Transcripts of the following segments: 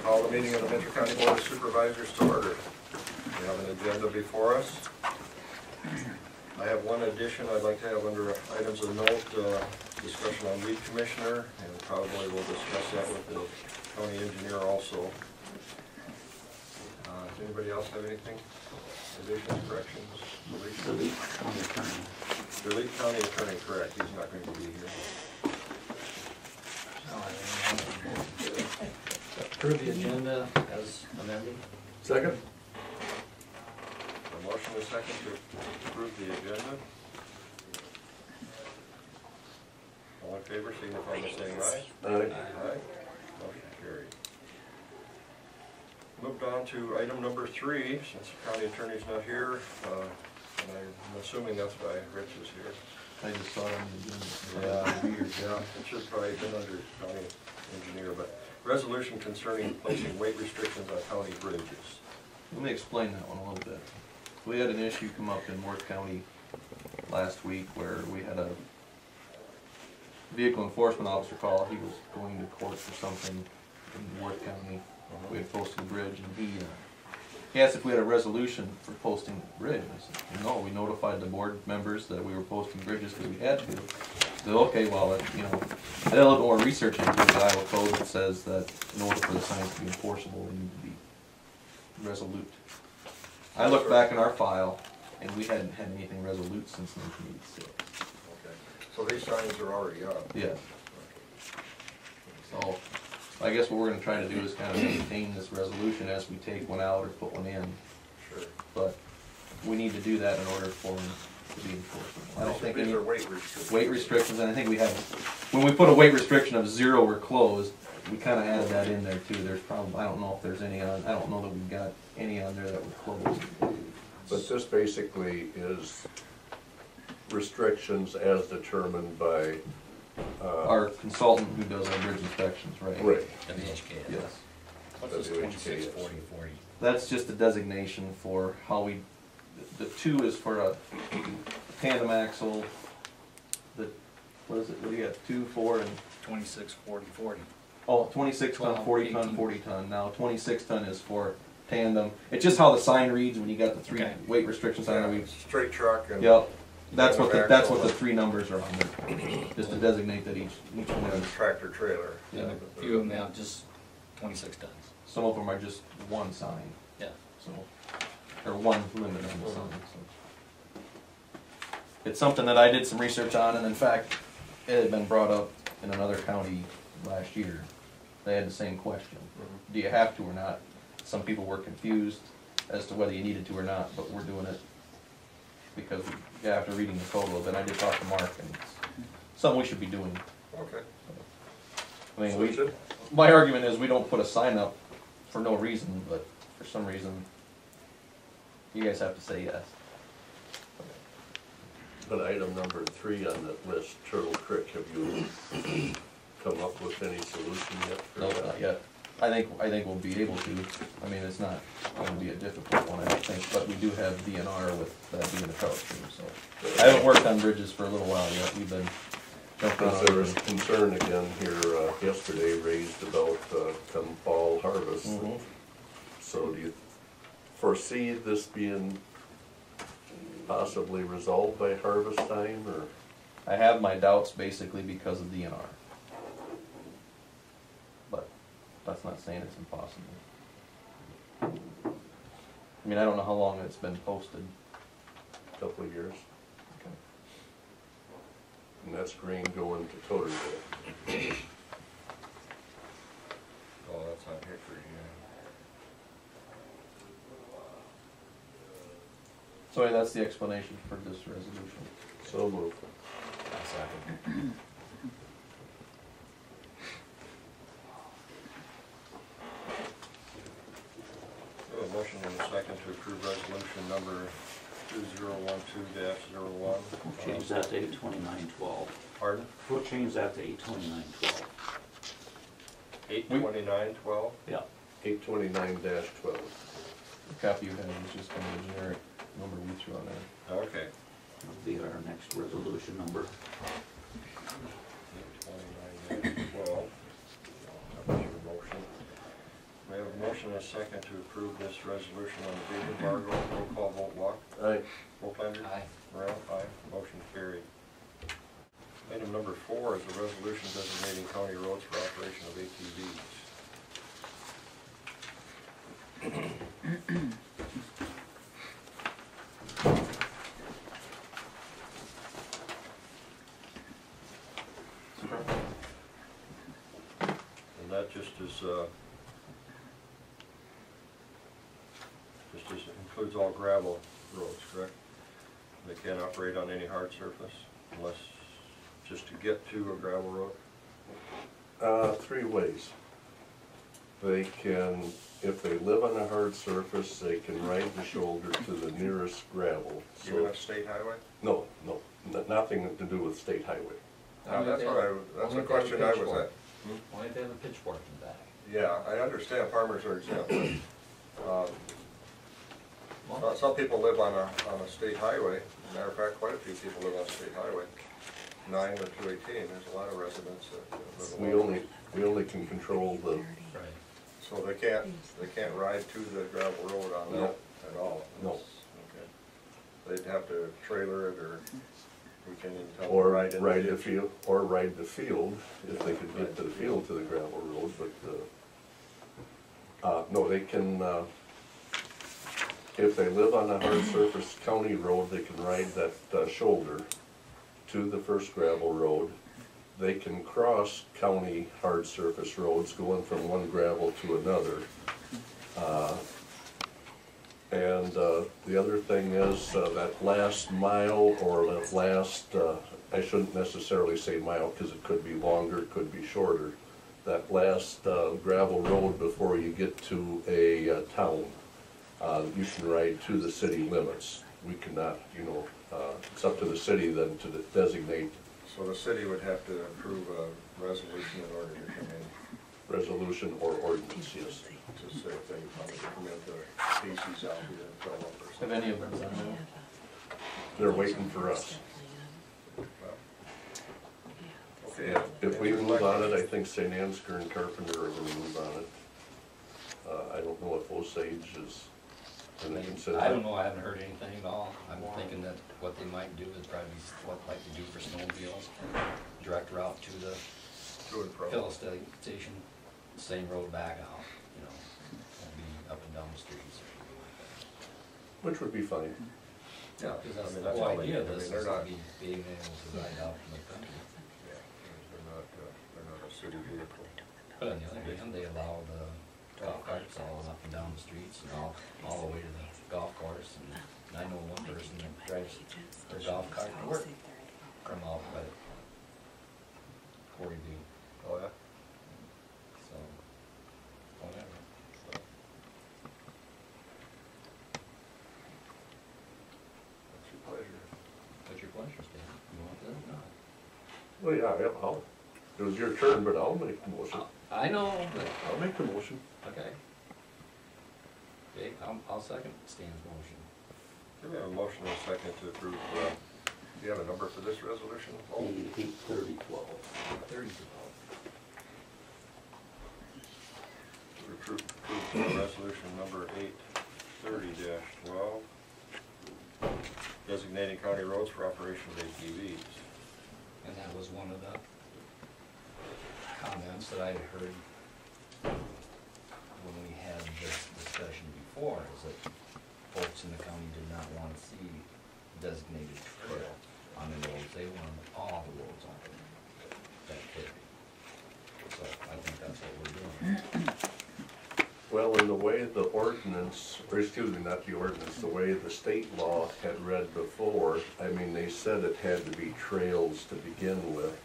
Call the meeting of the Metro County Board of Supervisors to order. We have an agenda before us. I have one addition I'd like to have under items of note, discussion on lead commissioner, and probably we'll discuss that with the county engineer also. Does anybody else have anything? Additions, corrections? The lead county attorney. The lead county attorney, correct. He's not going to be here. Approve the agenda as amended. Second. A motion is second to approve the agenda. All in favor, signify by saying aye. Aye. Aye. Motion carried. Moved on to item number 3, since the county attorney's not here, and I'm assuming that's why Rich is here. I just saw it on the agenda. Yeah, it should probably have been under county engineer, but resolution concerning placing weight restrictions on county bridges. Let me explain that one a little bit. We had an issue come up in Worth County last week where we had a vehicle enforcement officer call. He was going to court for something in Worth County. We had posted a bridge, and he asked if we had a resolution for posting the bridge. I said, no, we notified the board members that we were posting bridges because we had to. I said, okay, well, you know, I did a little more research into the Iowa code that says that in order for the signs to be enforceable, they need to be resolute. I looked back in our file, and we hadn't had anything resolute since 1986. Okay. So these signs are already up? Yes. So, I guess what we're going to try to do is kind of maintain this resolution as we take one out or put one in. Sure. But we need to do that in order for them to be enforceable. I don't think these any are weight restrictions. Weight restrictions, and I think we have, when we put a weight restriction of 0 or closed, we kind of added that in there too. There's probably, I don't know if there's any on, I don't know that we've got any on there that were closed. But this basically is restrictions as determined by Our consultant who does our bridge inspections, right? Right. WHK. Yes. What's this WHK, 26, yes. 40, 40? That's just a designation for how we, the 2 is for a tandem axle. The, what is it, what do you got, 2, 4, and? 26, 40, 40. Oh, 26 ton, 12, 40 ton, 18. 40 ton. Now 26 ton is for tandem. It's just how the sign reads when you got the 3 Okay. weight restrictions on Yeah, it. straight truck and... Yep. That's what tandem the axle 3 numbers are on there. Just to designate that each one and is. tractor trailer. Yeah. A few of them have just 26 tons. Some of them are just one sign. Yeah. So, or one limit on the sign. So. It's something that I did some research on, and in fact, it had been brought up in another county last year. They had the same question. Do you have to or not? Some people were confused as to whether you needed to or not, but we're doing it because after reading the code a little bit, I did talk to Mark, and it's something we should be doing. Okay. I mean, So we, we should- my argument is we don't put a sign up for no reason, but for some reason, you guys have to say yes. But item number 3 on that list, Turtle Creek, have you come up with any solution yet for No, that? not yet. I think we'll be able to. I mean, it's not going to be a difficult one, I don't think, but we do have DNR with that being a trout stream, so. I haven't worked on bridges for a little while yet. We've been jumping Because on there was concern again here yesterday raised about come fall harvest. Mhm. So do you foresee this being possibly resolved by harvest time, or? I have my doubts basically because of DNR. But that's not saying it's impossible. I mean, I don't know how long it's been posted. Couple of years? And that's grain going to Totterville. Oh, that's on Hickory, yeah. So anyway, that's the explanation for this resolution. So moved. Second. We have a motion and a second to approve resolution number 2012-01. We'll change that to 8/29/12. Pardon? We'll change that to 8/29/12. 8/29/12? Yeah. 829-12. The copy you have is just kind of a generic number we threw on there. Okay. That'll be our next resolution number. 8/29/12. That was your motion. We have motion and a second to approve this resolution on the beef embargo. Roll call vote, Walk. Aye. Volklander? Aye. Morel? Aye. Motion carried. Item number 4 is a resolution designating county roads for operation of ATVs. And that just includes all gravel roads, correct? They can't operate on any hard surface unless just to get to a gravel road? 3 ways. They can, if they live on a hard surface, they can ride the shoulder to the nearest gravel. Even a state highway? No, nothing to do with state highway. That's the question I was at. Only if they have a pitchfork in the back. Yeah, I understand farmers are exempt. Some people live on a state highway. Matter of fact, quite a few people live on a state highway. 9 or 218, there's a lot of residents that live along. We only can control the, Right. So they can't ride to the gravel road on No. that at all? No. Okay. They'd have to trailer it, or we can even tell them to or ride in ride the ditch. field, or ride the field, if they could get to the field to the gravel road, but, no, they can, if they live on a hard surface county road, they can ride that shoulder to the first gravel road. They can cross county hard surface roads going from one gravel to another. And the other thing is that last mile, or that last, I shouldn't necessarily say mile because it could be longer, it could be shorter. That last gravel road before you get to a town, you can ride to the city limits. We cannot, it's up to the city then to designate. So the city would have to approve a resolution in order to come in, Resolution or ordinance, yes. to say if they want to come into Casey's out here and fill up or Have something. any of them done that? They're waiting for us. Okay. If we move on it, I think St. Ansgar and Carpenter are gonna move on it. I don't know if Osage is gonna consider. I don't know, I haven't heard anything at all. I'm thinking that what they might do is probably what like they do for snowmobiles, direct route to the To and from. fill station, same road back out, won't be up and down the streets or anything like that. Which would be fine. Yeah, Because that's I mean, the that's whole how they idea do of it. I this, mean, is they're to not, be being able to ride out from the country. yeah, they're not a city vehicle. But on the other hand, they allow the golf carts all up and down the streets and all the way to the golf course. And I know one person that drives their golf cart to work from out by Corey View, Oh, yeah? so, whatever. That's your pleasure. What's your pleasure, Stan? You want that or not? Well, yeah, it was your turn, but I'll make the motion. I know, but, I'll make the motion. okay. Okay, I'll second Stan's motion. We have a motion and a second to approve, do you have a number for this resolution? Oh, 8/30/12. 30. to approve resolution number 830-12, designating county roads for operation of ATVs. And that was one of the comments that I had heard when we had this discussion before, is that folks in the county did not want to see designated trail on the roads. They wanted all the roads on that area. So I think that's what we're doing. Well, in the way the ordinance, or excuse me, not the ordinance, the way the state law had read before, I mean, they said it had to be trails to begin with.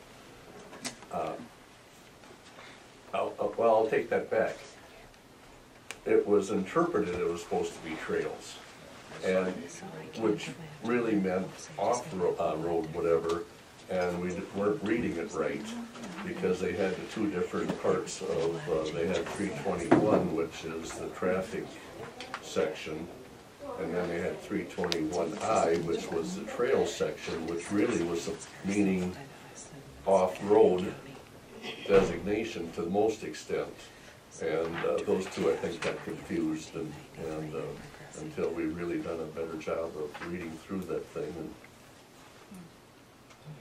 I'll take that back. It was interpreted it was supposed to be trails, and which really meant off-road, whatever, and we weren't reading it right, because they had the 2 different parts of, they had 321, which is the traffic section, and then they had 321I, which was the trail section, which really was meaning off-road designation to the most extent. And those two, I think, got confused and until we really done a better job of reading through that thing and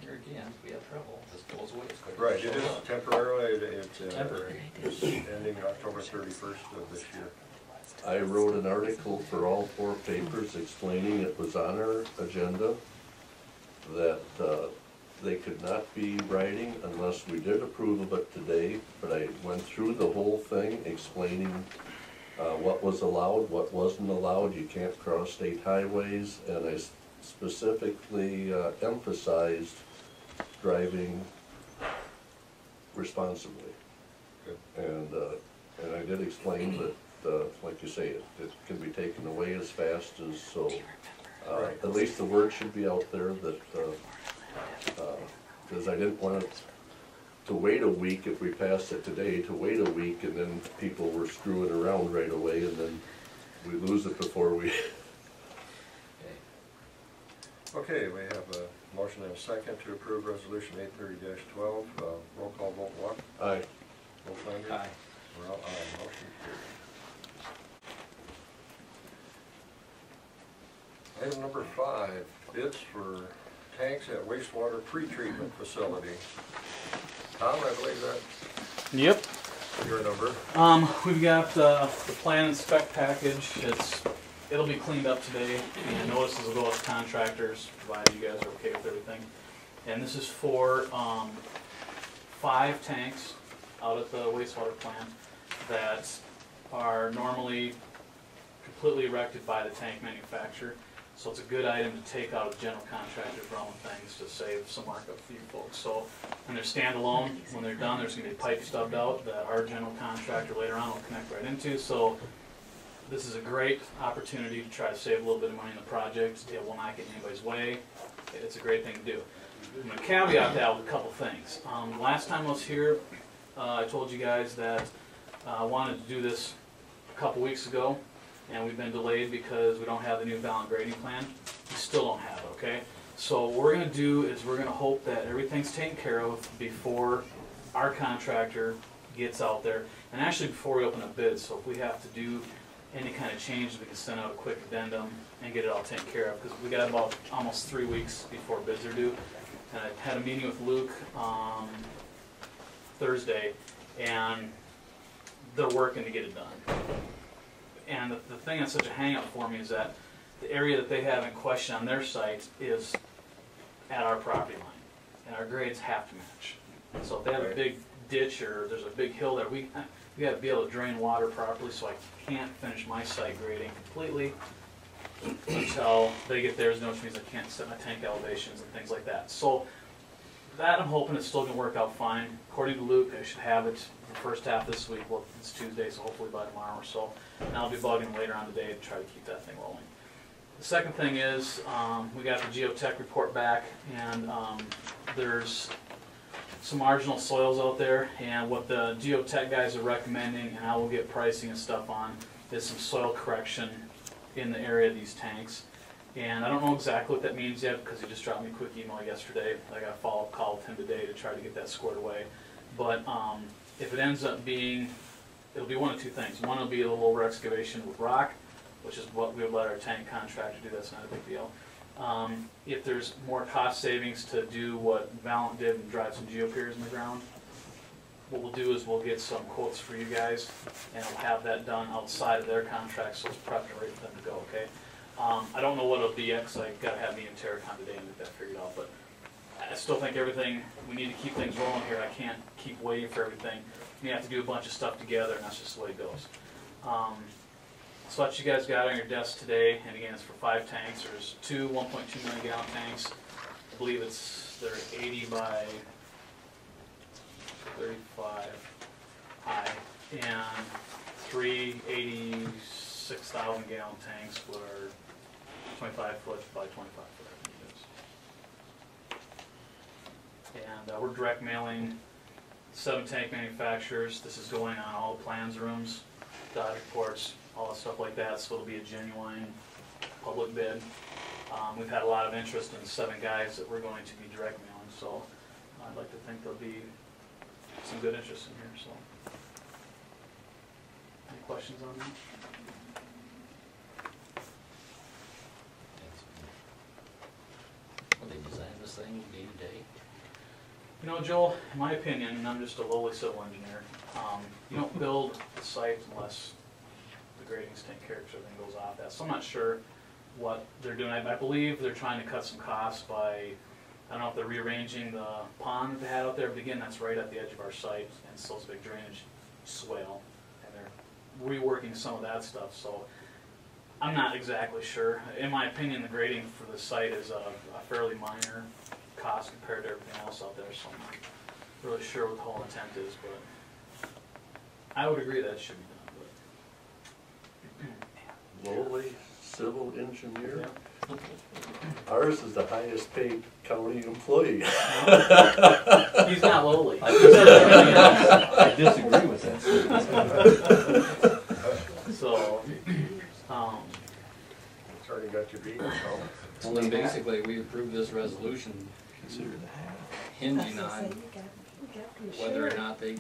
Here again, we have trouble, this goes away as quick as Right, it it shows is up. temporarily, it's Temporary. it's ending October 31st of this year. I wrote an article for all 4 papers explaining it was on our agenda, that they could not be writing unless we did approve of it today, but I went through the whole thing explaining what was allowed, what wasn't allowed, you can't cross state highways, and I specifically emphasized driving responsibly. Good. And I did explain that, like you say, it can be taken away as fast as, so, Right. at least the word should be out there that, because I didn't want it to wait a week if we passed it today, to wait a week and then people were screwing around right away and then we lose it before we. Okay, we have a motion and a second to approve resolution 830-12. Roll call vote, Walk. Aye. Vote Flanders. Aye. Morel, aye. Motion carried. Item number 5, bids for tanks at wastewater pretreatment facility. Tom, I believe that's Yep. your number. We've got the plan and spec package. It'll be cleaned up today, and notices will go out to contractors, provided you guys are okay with everything. And this is for 5 tanks out at the wastewater plant that are normally completely erected by the tank manufacturer. So it's a good item to take out of general contractor's realm of things to save some markup for you folks. So when they're standalone, when they're done, there's gonna be pipe stubbed out that our general contractor later on will connect right into. So this is a great opportunity to try to save a little bit of money in the project. It will not get in anybody's way. It's a great thing to do. I'm gonna caveat that with a couple things. Last time I was here, I told you guys that I wanted to do this a couple weeks ago, and we've been delayed because we don't have the new balance grading plan. We still don't have it, okay? So what we're gonna do is we're gonna hope that everything's taken care of before our contractor gets out there, and actually before we open a bid. So if we have to do any kind of change, we can send out a quick addendum and get it all taken care of, because we got about almost 3 weeks before bids are due. And I had a meeting with Luke Thursday, and they're working to get it done. And the thing that's such a hang up for me is that the area that they have in question on their site is at our property line, and our grades have to match. So if they have a big ditch or there's a big hill there, we got to be able to drain water properly, so I can't finish my site grading completely until they get theirs, which means I can't set my tank elevations and things like that. So that I'm hoping it's still going to work out fine. According to Luke, I should have it the first half this week. Well, it's Tuesday, so hopefully by tomorrow or so. And I'll be bugging later on today to try to keep that thing rolling. The second thing is, we got the geotech report back, and there's some marginal soils out there, and what the geotech guys are recommending, and I will get pricing and stuff on, is some soil correction in the area of these tanks. And I don't know exactly what that means yet, because he just dropped me a quick email yesterday. I got a follow-up call with him today to try to get that squared away. But if it ends up being, it'll be one of 2 things. One will be a little over excavation with rock, which is what we would let our tank contractor do. That's not a big deal. If there's more cost savings to do what Valent did and drive some geopiers in the ground, what we'll do is we'll get some quotes for you guys, and we'll have that done outside of their contract, so it's prepped ready for them to go, okay? I don't know what it'll be yet, because I gotta have me and Terracon today and get that figured out, but I still think everything, we need to keep things rolling here. I can't keep waiting for everything. We have to do a bunch of stuff together, and that's just the way it goes. So what you guys got on your desk today, and again, it's for 5 tanks. There's 2 1.2 million gallon tanks. I believe they're 80 by 35 high, and 3 86,000 gallon tanks were 25 foot by 25 foot, I think it is. And we're direct mailing 7 tank manufacturers. This is going on all the plans rooms, dot reports, all that stuff like that, so it'll be a genuine public bid. We've had a lot of interest in 7 guys that we're going to be direct mailing, so I'd like to think there'll be some good interest in here, so. questions on that? Well, they designed this thing day to day. You know, Joel, in my opinion, and I'm just a lowly civil engineer, you don't build a site unless the grading's taken care of, so everything goes off that. So I'm not sure what they're doing. I believe they're trying to cut some costs by, I don't know if they're rearranging the pond that they had out there, but again, that's right at the edge of our site, and it's a big drainage swale, and they're reworking some of that stuff, so I'm not exactly sure. In my opinion, the grading for the site is a fairly minor cost compared to everything else out there, so I'm not really sure what the whole intent is, but I would agree that it should be done, Lowly civil engineer. but. Ours is the highest paid county employee. He's not lowly. I disagree with that. So, Attorney got you beat, so. Well, then basically, we approved this resolution hinging on whether or not they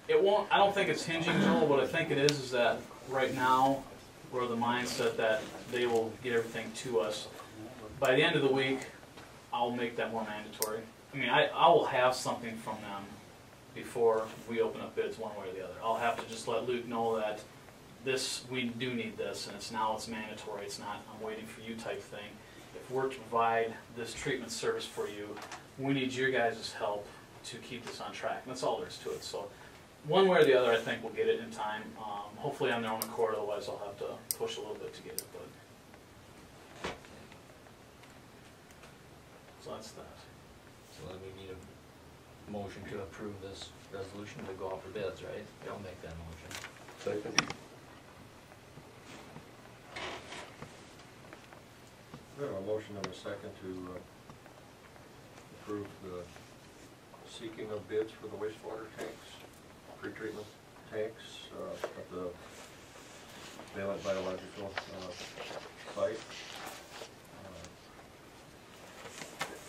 it won't, I don't think it's hinging, Joel. What I think it is that right now, we're of the mindset that they will get everything to us. By the end of the week, I'll make that more mandatory. I mean, I will have something from them before we open up bids one way or the other. I'll have to just let Luke know that this, we do need this, and it's mandatory. It's not, I'm waiting for you type thing. If we're to provide this treatment service for you, we need your guys' help to keep this on track. And that's all there is to it. So one way or the other, I think we'll get it in time. Hopefully on their own accord, otherwise I'll have to push a little bit to get it. But so that's that. So then we need a motion to approve this resolution to go out for bids, right? I'll make that motion. Second. We have a motion and a second to approve the seeking of bids for the wastewater tanks, pretreatment tanks at the Valent Biological site.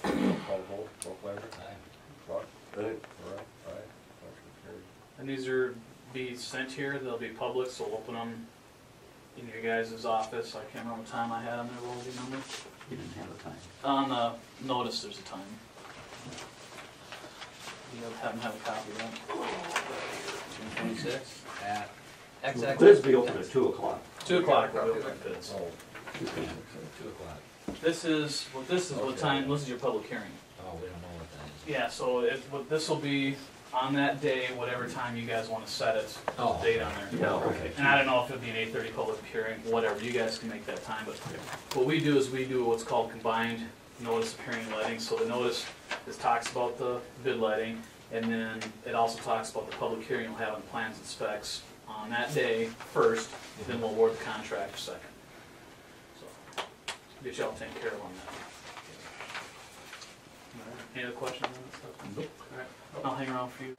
Call vote, Volklander, Aye. Clark, Right. Moran, aye, motion carried. And these are be sent here. They'll be public, so we'll open them in your guys' office. I can't remember what time I had on there. What was the number? You didn't have a time. On the notice, there's a time. You happen to have a copy of that? June 26th at XX. Bids be open at 2 o'clock. 2 o'clock. We'll open bids. Oh, 2 o'clock. This is what Okay. time. This is your public hearing. Oh, we don't know what that is. Yeah. So this will be on that day, whatever time you guys want to set it. There's a date on there. Yeah, okay. And I don't know if it'll be an 8:30 public hearing, whatever. You guys can make that time. But what we do is we do what's called combined notice of hearing and letting. So the notice talks about the bid letting, and then it also talks about the public hearing you'll have on the plans and specs on that day first. Then we'll award the contract second. So get y'all taken care of on that. All right. Any other questions on that stuff? Nope. All right. I'll hang around for you.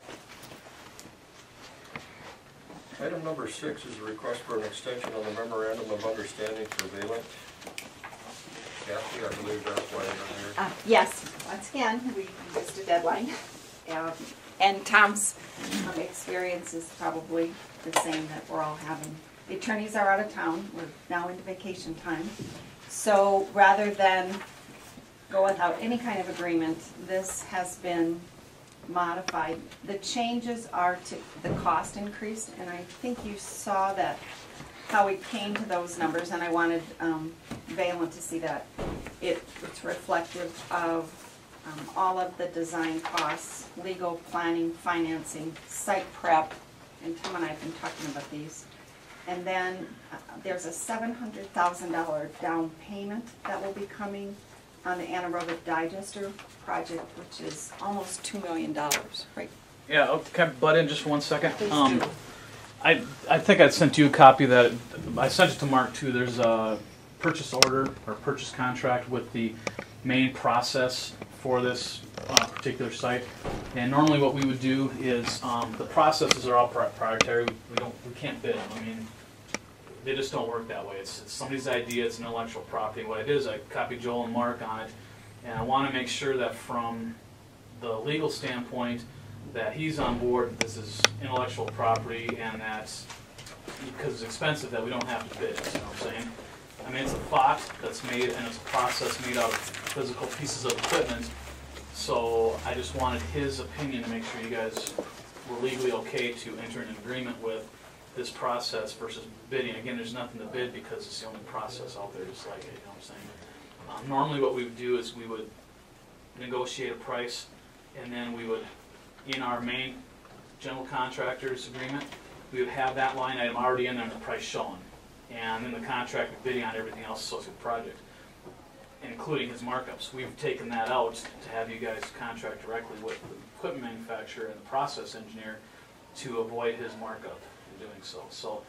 Item number 6 is a request for an extension on the memorandum of understanding for Valent. Kathy, I believe that's why you're here. Yes, once again, we missed a deadline. And Tom's experience is probably the same that we're all having. The attorneys are out of town. We're now into vacation time. So rather than go without any kind of agreement, this has been modified. The changes are to the cost increase, and I think you saw that, how we came to those numbers, and I wanted Valent to see that it's reflective of all of the design costs, legal, planning, financing, site prep, and Tom and I have been talking about these. And then there's a $700,000 down payment that will be coming on the anaerobic digester project, which is almost $2 million, right? Yeah, can I butt in just 1 second? Please do. I think I sent you a copy of that. I sent it to Mark too. There's a purchase order or purchase contract with the main process for this particular site. And normally what we would do is the processes are all proprietary. We can't bid them. I mean, they just don't work that way. It's somebody's idea. It's an intellectual property. What I did is I copied Joel and Mark on it, and I want to make sure that from the legal standpoint that he's on board, that this is intellectual property, and that because it's expensive, that we don't have to bid it, you know what I'm saying? I mean, it's a thought that's made, and it's a process made out of physical pieces of equipment, so I just wanted his opinion to make sure you guys were legally okay to enter an agreement with this process versus bidding. Again, there's nothing to bid because it's the only process out there just like it, you know what I'm saying? Normally what we would do is we would negotiate a price, and then we would, in our main general contractor's agreement, we would have that line item already in there and the price shown. And then the contractor bidding on everything else associated with the project, including his markups. We've taken that out to have you guys contract directly with the equipment manufacturer and the process engineer to avoid his markup in doing so. So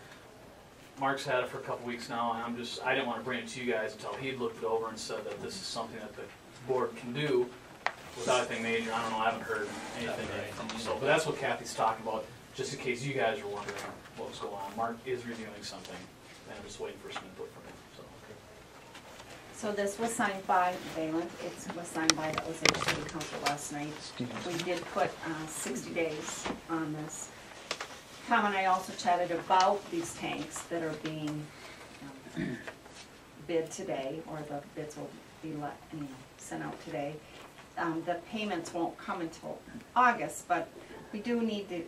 Mark's had it for a couple weeks now, and I didn't want to bring it to you guys until he'd looked it over and said that this is something that the board can do without anything major. I don't know, I haven't heard anything from him. So, but that's what Kathy's talking about, just in case you guys are wondering what was going on. Mark is reviewing something, and I'm just waiting for some input from him. So this was signed by Valent, it was signed by the Osage City Council last night. We did put 60 days on this. Tom and I also chatted about these tanks that are being bid today, or the bids will be sent out today. The payments won't come until August, but we do need to,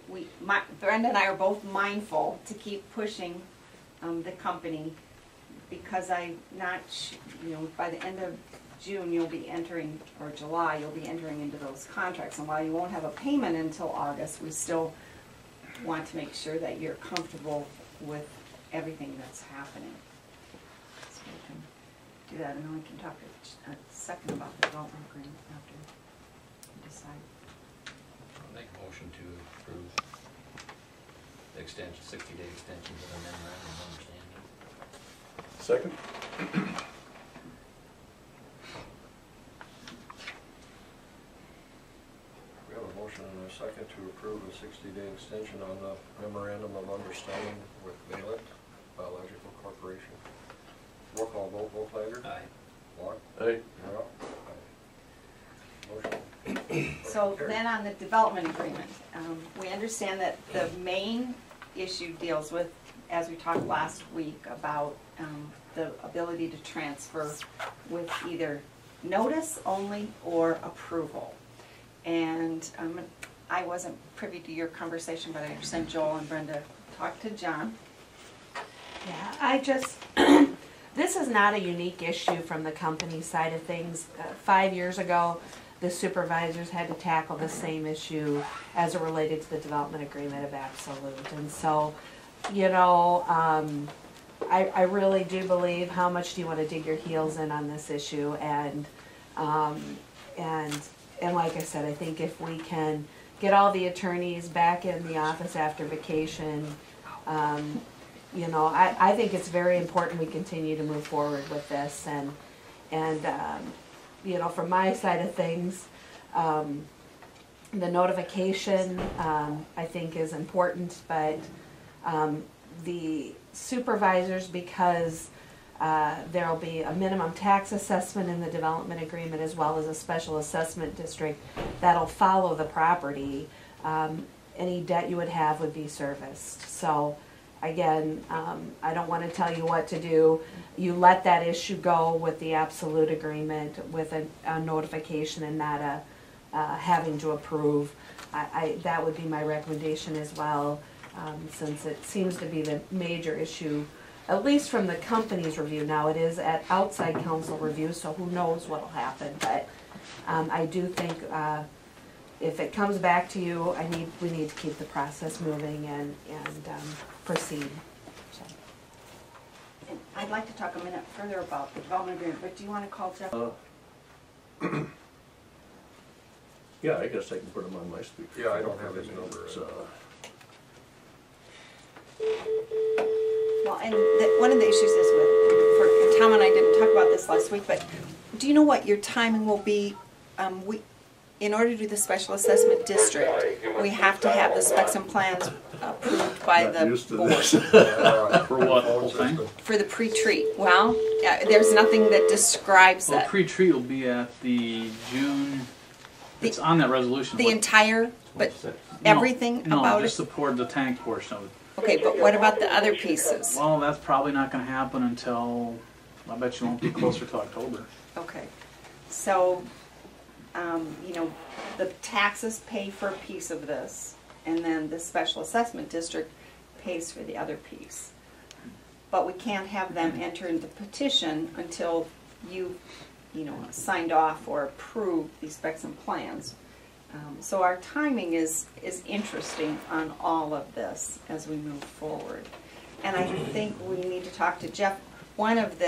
Brenda and I are both mindful to keep pushing the company, because I'm not, by the end of June, you'll be entering, or July, you'll be entering into those contracts. And while you won't have a payment until August, we still want to make sure that you're comfortable with everything that's happening. So we can do that, and then we can talk a second about the development agreement after we decide. I'll make a motion to approve the extension, 60-day extension of the memorandum of understanding. Second? We have a motion and a second to approve a 60-day extension on the memorandum of understanding with Valent Biological Corporation. Roll call vote, Volklager? Aye. Walk? Aye. You're up. Aye. Motion. So Carried. then on the development agreement, we understand that the main issue deals with, as we talked last week, about the ability to transfer with either notice only or approval. And I wasn't privy to your conversation, but I understand Joel and Brenda talked to John. Yeah, this is not a unique issue from the company side of things. 5 years ago, the supervisors had to tackle the same issue as it related to the development agreement of Absolute. And so, I really do believe, how much do you want to dig your heels in on this issue? And like I said, I think if we can get all the attorneys back in the office after vacation, I think it's very important we continue to move forward with this. And from my side of things, the notification, I think, is important, but the supervisors, because there'll be a minimum tax assessment in the development agreement as well as a special assessment district that'll follow the property, any debt you would have would be serviced. So again, I don't want to tell you what to do. You let that issue go with the Absolute agreement with a notification and not having to approve. That would be my recommendation as well, since it seems to be the major issue, at least from the company's review. Now, it is at outside council review, so who knows what will happen. But I do think if it comes back to you, we need to keep the process moving and proceed. So. And I'd like to talk a minute further about the development agreement, but do you want to call Jeff? Yeah, I guess I can put him on my speaker. Yeah, I don't have his number. Well, and one of the issues is and Tom and I didn't talk about this last week, but do you know what your timing will be? In order to do the special assessment district, we have to have the specs and plans approved by the board. For what, the whole thing? For the pre-treat. Well, there's nothing that describes Well, that. pre-treat will be at the June, it's on that resolution. The entire, but No, everything no, about just it? the tank portion of it. Okay, but what about the other pieces? Well, that's probably not gonna happen until, I bet you won't be closer to October. Okay, so, you know, the taxes pay for a piece of this, and then the special assessment district pays for the other piece. But we can't have them enter into petition until you know, signed off or approved these specs and plans. So our timing is interesting on all of this as we move forward. And I think we need to talk to Jeff. One of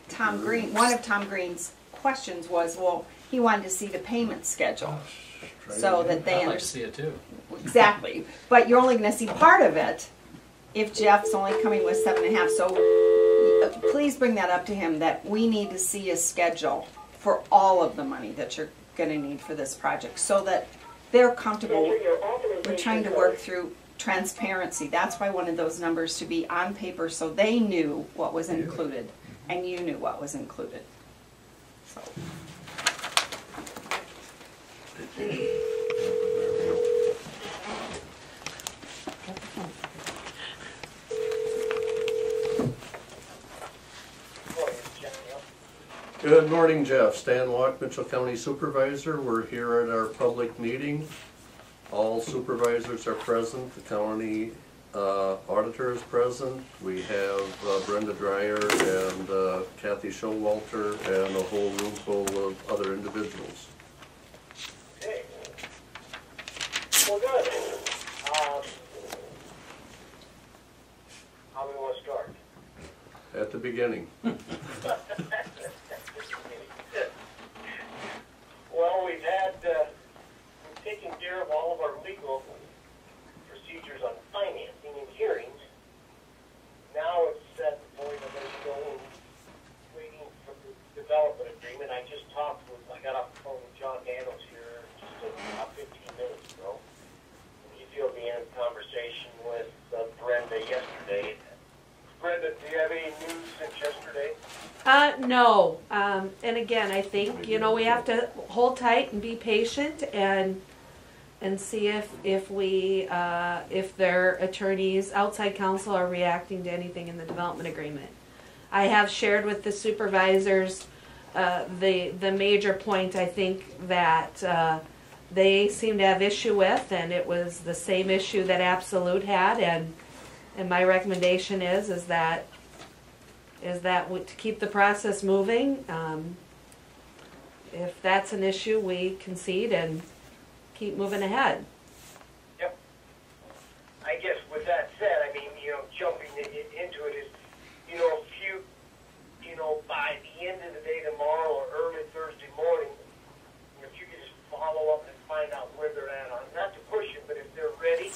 Tom Green's questions was, well, he wanted to see the payment schedule so that they I'd like to understand. see it too. Exactly, but you're only gonna see part of it if Jeff's only coming with 7.5, so please bring that up to him, that we need to see a schedule for all of the money that you're gonna need for this project, so that they're comfortable. We're trying to work through transparency, that's why I wanted those numbers to be on paper, so they knew what was included, and you knew what was included. So. Good morning, Jeff. Stan Walk, Mitchell County Supervisor. We're here at our public meeting. All supervisors are present. The county auditor is present. We have Brenda Dreyer and Kathy Showalter and a whole room full of other individuals. Okay. Well, good. How do we want to start? At the beginning. Well, we've taken care of all of our legal procedures on financing and hearings. Now it's at the point of us going, waiting for the development agreement. I got off the phone with John Daniels here just about 15 minutes ago. He filled me in a conversation with Brenda yesterday. Brenda, do you have any news since yesterday? No. And again, I think, you know, we have to hold tight and be patient and see if their attorneys, outside counsel, are reacting to anything in the development agreement. I have shared with the supervisors the major point I think that they seem to have issue with, and it was the same issue that Absolute had, and my recommendation is that to keep the process moving. If that's an issue, we concede and keep moving ahead. Yep. I guess with that said, I mean, you know, jumping into it is, you know, by the end of the day tomorrow or early Thursday morning, if you could just follow up and find out where they're at on, not to push it, but if they're ready,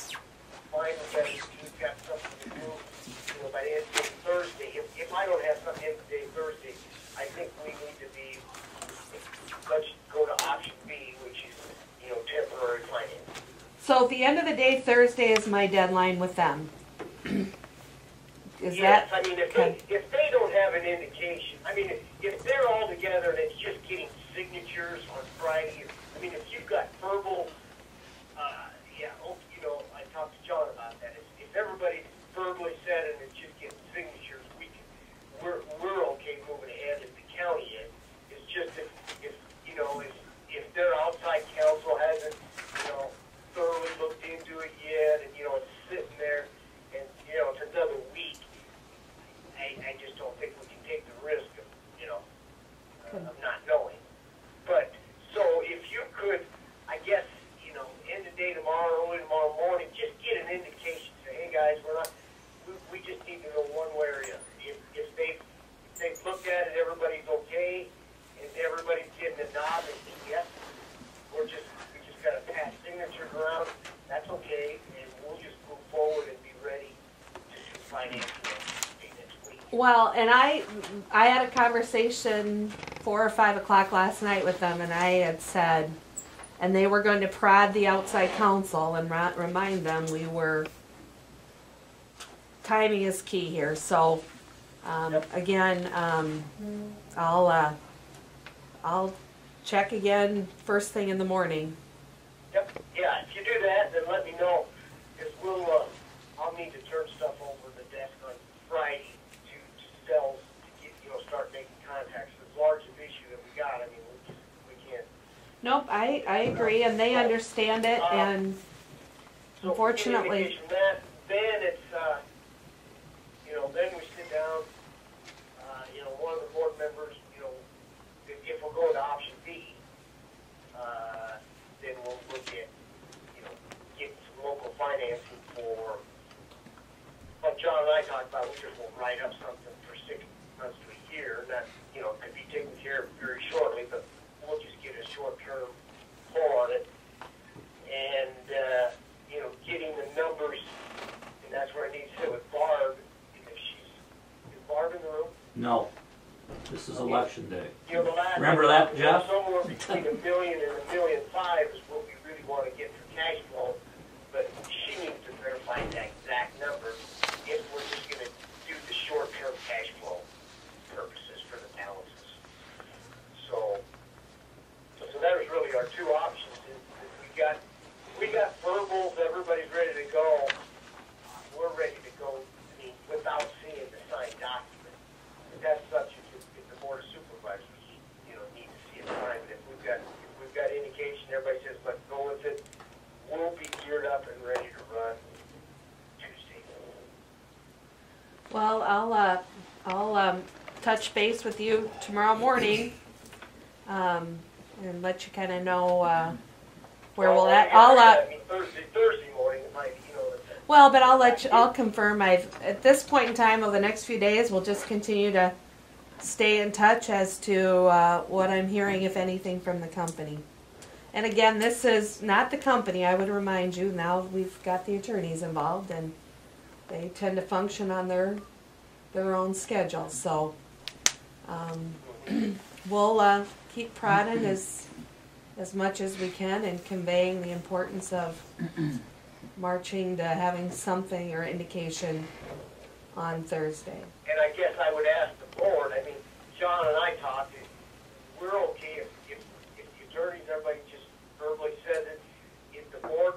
find that you've got something to do, you know, by the end of the day Thursday. If I don't have something in the day Thursday, I think we need to be, let's go to option B, which is, you know, temporary financing. So at the end of the day, Thursday is my deadline with them. Yes, I mean, if they don't have an indication, I mean, if they're all together and it's just getting signatures on Friday, I mean, if you've got verbal, you know, I talked to John about that. If everybody's verbally said and it's just getting signatures, we're okay moving ahead if the county is. It's just if you know, if their outside counsel hasn't, you know, thoroughly looked into it yet, and you know, it's sitting there, and you know, it's another week. I just don't think we can take the risk of, you know, of not knowing. But so if you could, I guess, you know, end of day tomorrow, early tomorrow morning, just get an indication. Say, hey guys, we just need to know one way or the other. If they've looked at it, everybody's okay, and everybody's getting a nod and say yes, we just got to pass signatures around. That's okay, and we'll just move forward and be ready to do financing next week. Well, and I had a conversation 4 or 5 o'clock last night with them, and I had said, and they were going to prod the outside counsel and remind them timing is key here. So again, I'll check again first thing in the morning. Yep. Yeah. If you do that, then let me know, because I agree, and they understand it, and So unfortunately, indication that, then it's, then we sit down, one of the board members, if we'll go to option B, then we'll look at, getting some local financing for, like John and I talked about, we just won't write up something for 6 months to a year, and that, could be taken care of very shortly, but we'll just get a short-term pull on it. And, getting the numbers, and that's where I need to sit with Barb, because is Barb in the room? No, this is election day. The last. Remember that, Jeff? Somewhere between $1 million and $1.5 million is what we really want to get for cash flow, but she needs to verify that exact number if we're just gonna do the short-term cash flow purposes for the balances. So that was really our two options. We got verbals, everybody's ready to go. We're ready to go, without seeing the signed document. But that's subject if the board of supervisors, need to see it signed. But if we've got indication, everybody says, let's go with it, we'll be geared up and ready to run Tuesday. well, I'll touch base with you tomorrow morning, and let you kind of know where we'll at. Thursday morning, it might be, Well, but I'll confirm. At this point in time, over the next few days, we'll just continue to stay in touch as to what I'm hearing, if anything, from the company. And again, this is not the company. I would remind you, now we've got the attorneys involved, and they tend to function on their own schedule. So we'll keep prodding as much as we can and conveying the importance of marching to having something or indication on Thursday. And I guess I would ask the board, John and I talked, we're okay if the attorneys, everybody just verbally says it, is the board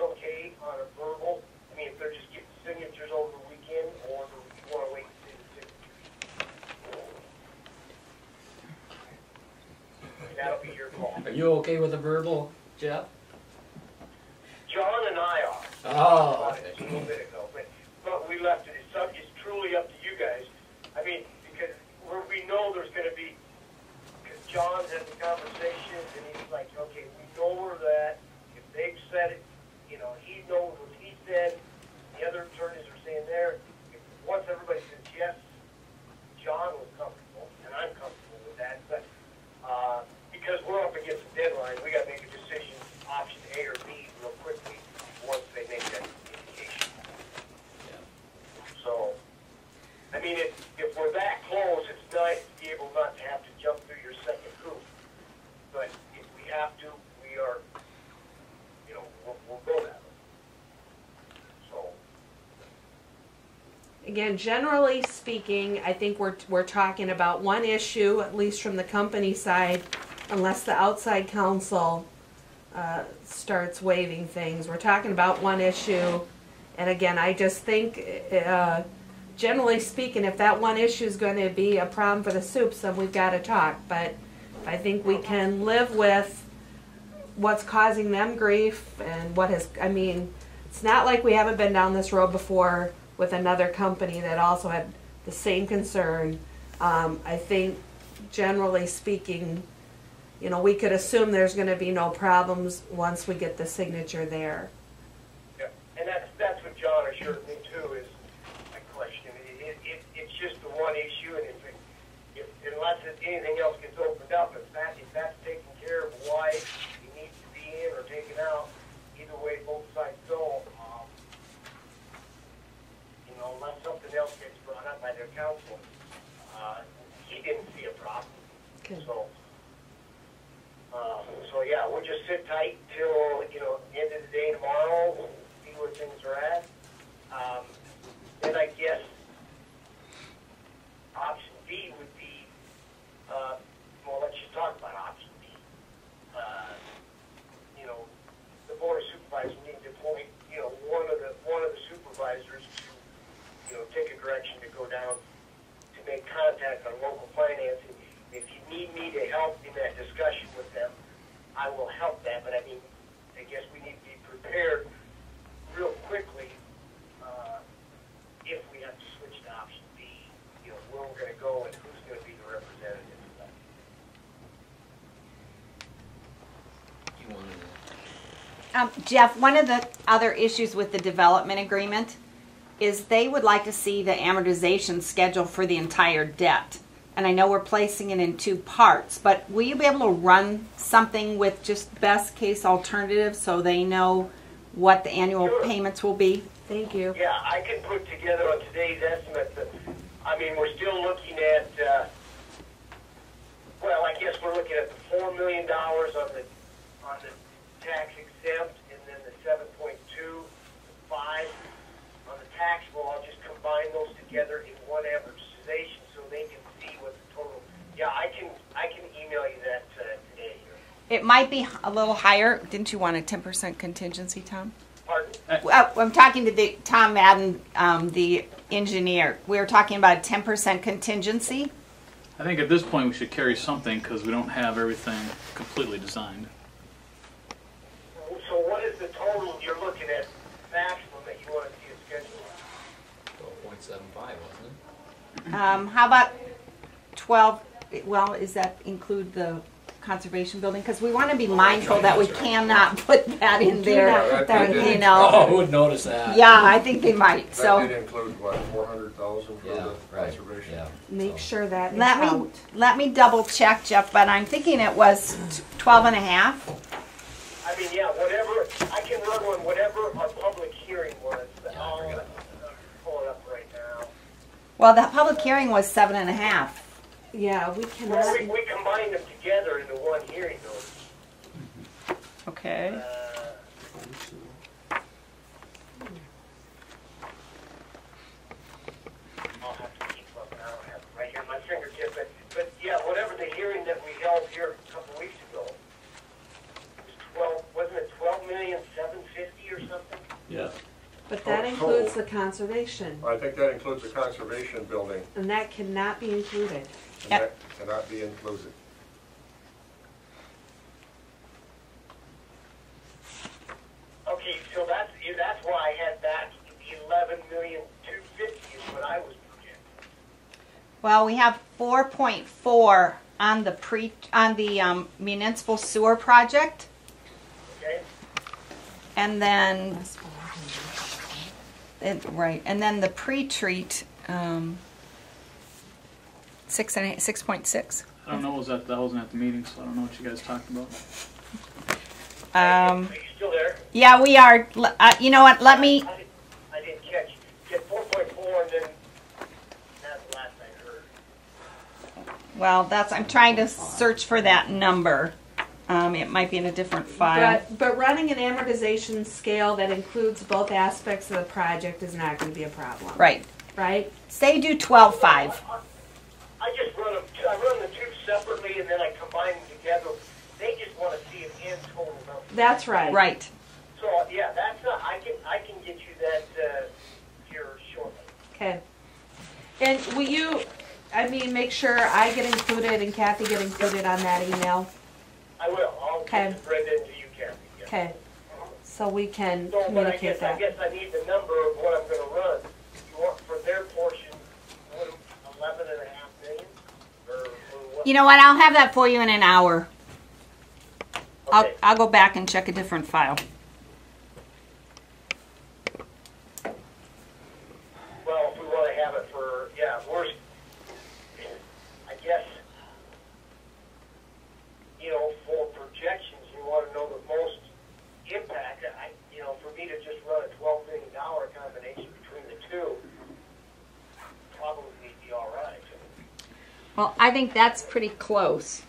okay on a verbal? If they're just getting signatures over the weekend, or do we want to wait to see the signatures? That'll be your call. Are you okay with the verbal, Jeff? John and I are. Oh, A little bit ago, but we left it. It's truly up to you guys. Because we know there's going to be, because John's had the conversations and he's like, okay, we know where that. If they've said it, he knows what he said. The other attorneys are saying there. Once everybody says yes, John was comfortable, and I'm comfortable with that. But because we're up against a deadline, we got to make a decision, option A or B, real quickly once they make that indication. So, if we're that close, it's nice to be able not to have to jump through your second hoop. But if we have to, we are, we'll go that way. So. Again, generally speaking, I think we're talking about one issue, at least from the company side, unless the outside counsel starts waiving things. We're talking about one issue, and again, I just think, generally speaking, if that one issue is going to be a problem for the soups, then we've got to talk. But I think we can live with what's causing them grief and what has, it's not like we haven't been down this road before with another company that also had the same concern. I think, generally speaking, we could assume there's going to be no problems once we get the signature there. Yeah, and that's what John assured me too, is my question. It's just the one issue, and unless anything else gets opened up, if that's taken care of, why it needs to be in or taken out, either way both sides go. Unless something else gets brought up by their counsel, he didn't see a problem. Okay. So yeah, we'll just sit tight till, the end of the day tomorrow, see where things are at. Then I guess option B would be, let's just talk about option B. The board of supervisors needs to appoint, one of the supervisors to, take a direction to go down to make contact on local financing. If you need me to help in that discussion with them, I will help that, but I mean, I guess we need to be prepared real quickly, if we have to switch to option B, you know, where we're gonna go and who's gonna be the representative of that. You wanted to Jeff, one of the other issues with the development agreement is they would like to see the amortization schedule for the entire debt. And I know we're placing it in 2 parts, but will you be able to run something with just best case alternatives so they know what the annual Sure. payments will be? Thank you. Yeah, I can put together on today's estimate, but, I mean, we're still looking at, well, I guess we're looking at the $4 million on the tax exempt, and then the 7.25 on the taxable. I'll just combine those together in one amortization so they can see what the total, yeah, I can email you that today. It might be a little higher. Didn't you want a 10% contingency, Tom? Pardon? I'm talking to Tom Madden, the engineer. We were talking about a 10% contingency. I think at this point we should carry something because we don't have everything completely designed. So what is the total you're looking at maximum that you want to see a schedule on? 12.75, wasn't it? How about 12? Well, does that include the conservation building? Because we want to be mindful that we cannot put that in there. not put that You in. know. Oh, who would notice that? Yeah, I think they might. That So did include, what, 400,000 for Yeah, the right, conservation? yeah. Make sure that is let out. me double check, Jeff. But I'm thinking it was 12 and a half. I mean, yeah, whatever, I can run on whatever our public hearing was. I'll pull it up right now. Well, that public hearing was 7.5. Yeah, we Well, cannot. we combined them together into one hearing, though. Okay. I'll have to keep up, I don't have it right here at my fingertip, but yeah, whatever the hearing that we held here a couple weeks ago, wasn't it 12,750,000 or something? Yeah. But that Oh, includes so- the conservation, I think that includes the conservation building, and that cannot be included. and Yep. that cannot be included. Okay, so that's why I had back 11,250,000 is what I was projecting. Well, we have 4.4 on the municipal sewer project, Okay? and then and then the pre-treat 6.6. I don't know, that wasn't at the meeting, so I don't know what you guys talked about. Are you still there? Yeah, we are. You know what? Let me. I didn't catch. You had 4.4 and then that's the last I heard. Well, I'm trying to search for that number. It might be in a different file. But running an amortization scale that includes both aspects of the project is not going to be a problem. Right. Right? Say do 12.5. I just run them. I run the two separately and then I combine them together. They just want to see an end total number. That's right. Right. So yeah, that's not. I can get you that here shortly. Okay. And will you, make sure I get included and Kathy get included on that email? I will. I'll Okay. get Brenda and to you, Kathy. Yeah. Okay. So we can So, but I communicate guess that. I need the number of what I'm going to run. You want for their portion, 11.5 million, or what? You know what? I'll have that for you in an hour. Okay. I'll go back and check a different file. Well, if we want to have it for, worst, I guess, for projections, you want to know the most impact. For me to just run a $12 million combination between the two, probably be all right. Well, I think that's pretty close.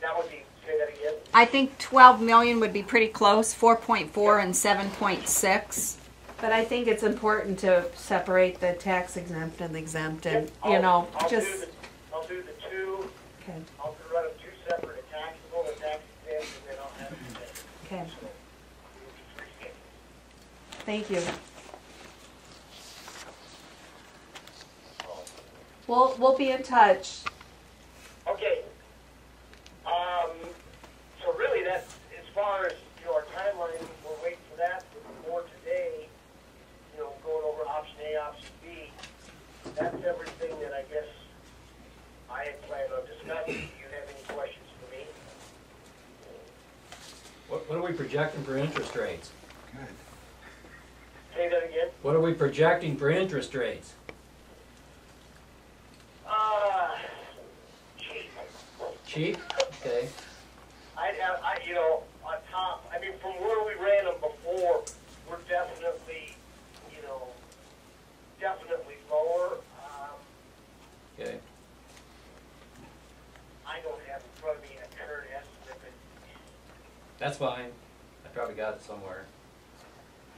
That would be, say that again? I think 12 million would be pretty close. 4.4 and 7.6. But I think it's important to separate the tax exempt and the exempt and, I'll just, I'll do the two. okay, I'll run them two separate, a taxable and a tax exempt, and then I'll have them together. okay. So, it'll be 3 schedules. Thank you. So, We'll be in touch. okay. projecting for interest rates? Say that again? What are we projecting for interest rates? Cheap. Cheap? Okay. You know, on top, I mean, from where we ran them before, we're definitely, you know, definitely lower. Okay. I don't have in front of me a current estimate, but, That's fine. I probably got it somewhere.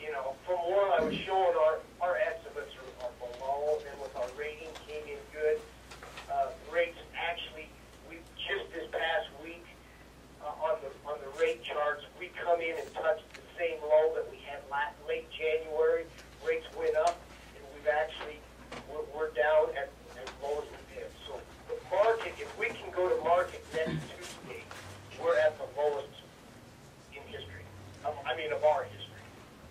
you know, from where I was showing, our estimates are below, and with our rating came in good. Rates actually, we just this past week, on the rate charts, we come in and touched the same low that we had late January. Rates went up, and we're down at low as we did. So the market, if we can go to market next Tuesday, we're at the lowest in history. Of our history.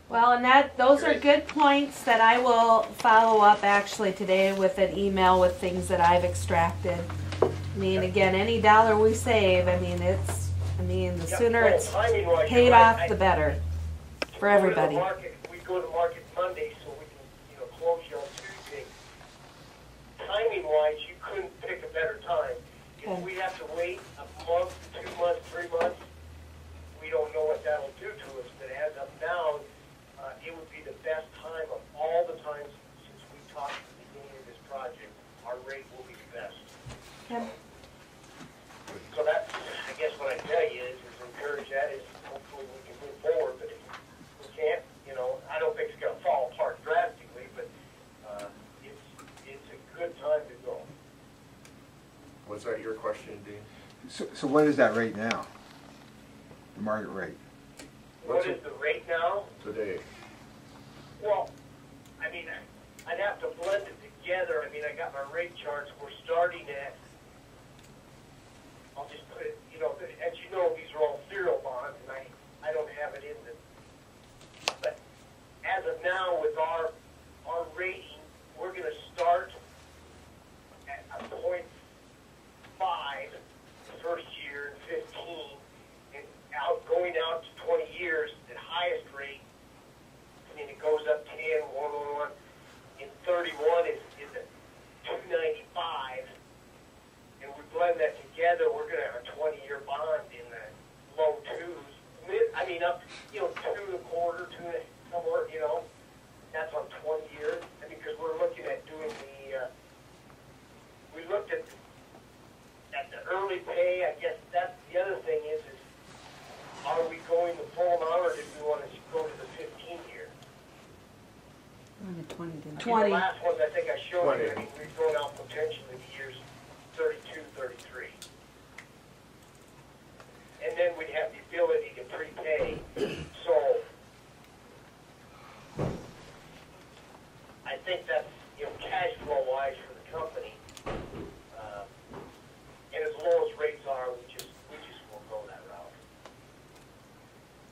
Well, and those are good points that I will follow up actually today with an email with things that I've extracted. I mean, again, any dollar we save, the sooner it's timing-wise, paid you're off, right. the better for Go to the everybody. market, we go to market Monday, so we can, close you on Tuesday. Timing-wise, you couldn't pick a better time. Okay. If we have to wait a month, 2 months, 3 months, we don't know what that'll do to us. But as of now, it would be the best time of all the times since we talked at the beginning of this project. Our rate will be the best. Okay. So that's, I guess what I tell you is encourage that, is hopefully we can move forward, but if we can't, I don't think it's gonna fall apart drastically, but, it's a good time to go. Was that your question, Dean? So what is that rate now? The market rate? What is the rate now? Today. Well, I'd have to blend it together. I got my rate charts, we're starting at, I'll just put it, as you know, these are all serial bonds, and I don't have it in the, but as of now, with our rating, we're gonna start at a 0.5 the first year in 15, and going out to 20 years, the highest rate, it goes up 10, 1, in 31 is at 295, and we blend that together, we're going to have a 20-year bond in the low twos, up, 2.25, somewhere, that's on 20 years, because we're looking at doing we looked at the early pay. I guess that's the other thing is are we going the full amount, or did we want to go to the 15-year? 20. The last ones I think I showed you, 20. we've gone out potentially the years 32, 33. And then we'd have the ability to prepay. So I think that's, cash flow wise for the company. And as low as rates are, we just won't go that route.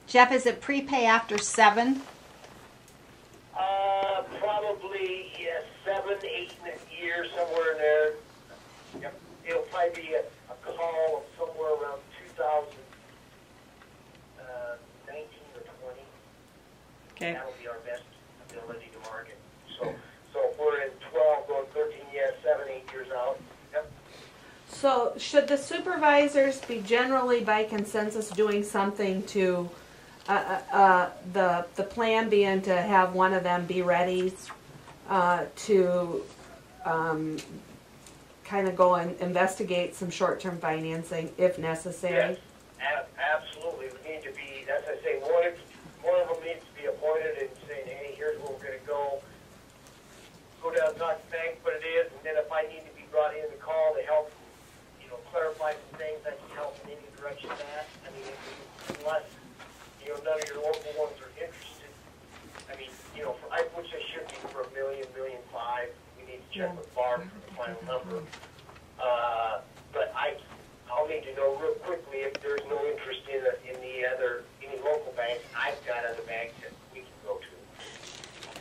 Jeff, is it prepay after 7? Probably 7, 8 in a year, somewhere in there. Yep. It'll probably be a call of somewhere around 2019 or 20. Okay. That'll be our best ability to market. So if we're in 12, going 13, 7, 8 years out. Yep. So should the supervisors be generally by consensus doing something to, the plan being to have one of them be ready to kind of go and investigate some short-term financing if necessary? Yes, absolutely. We need to be, as I say, one of them needs to be appointed and saying, hey, here's where we're going to go. Go down, talk to the bank, what it is, and then if I need to be brought in to call to help, clarify some things, I can help in any direction that. Unless, none of your local ones are interested. Which they should be for $1 million, $1.5 million. We need to check with Barb for the final number. But I'll need to know real quickly if there's no interest in any local banks. I've got other banks that we can go to.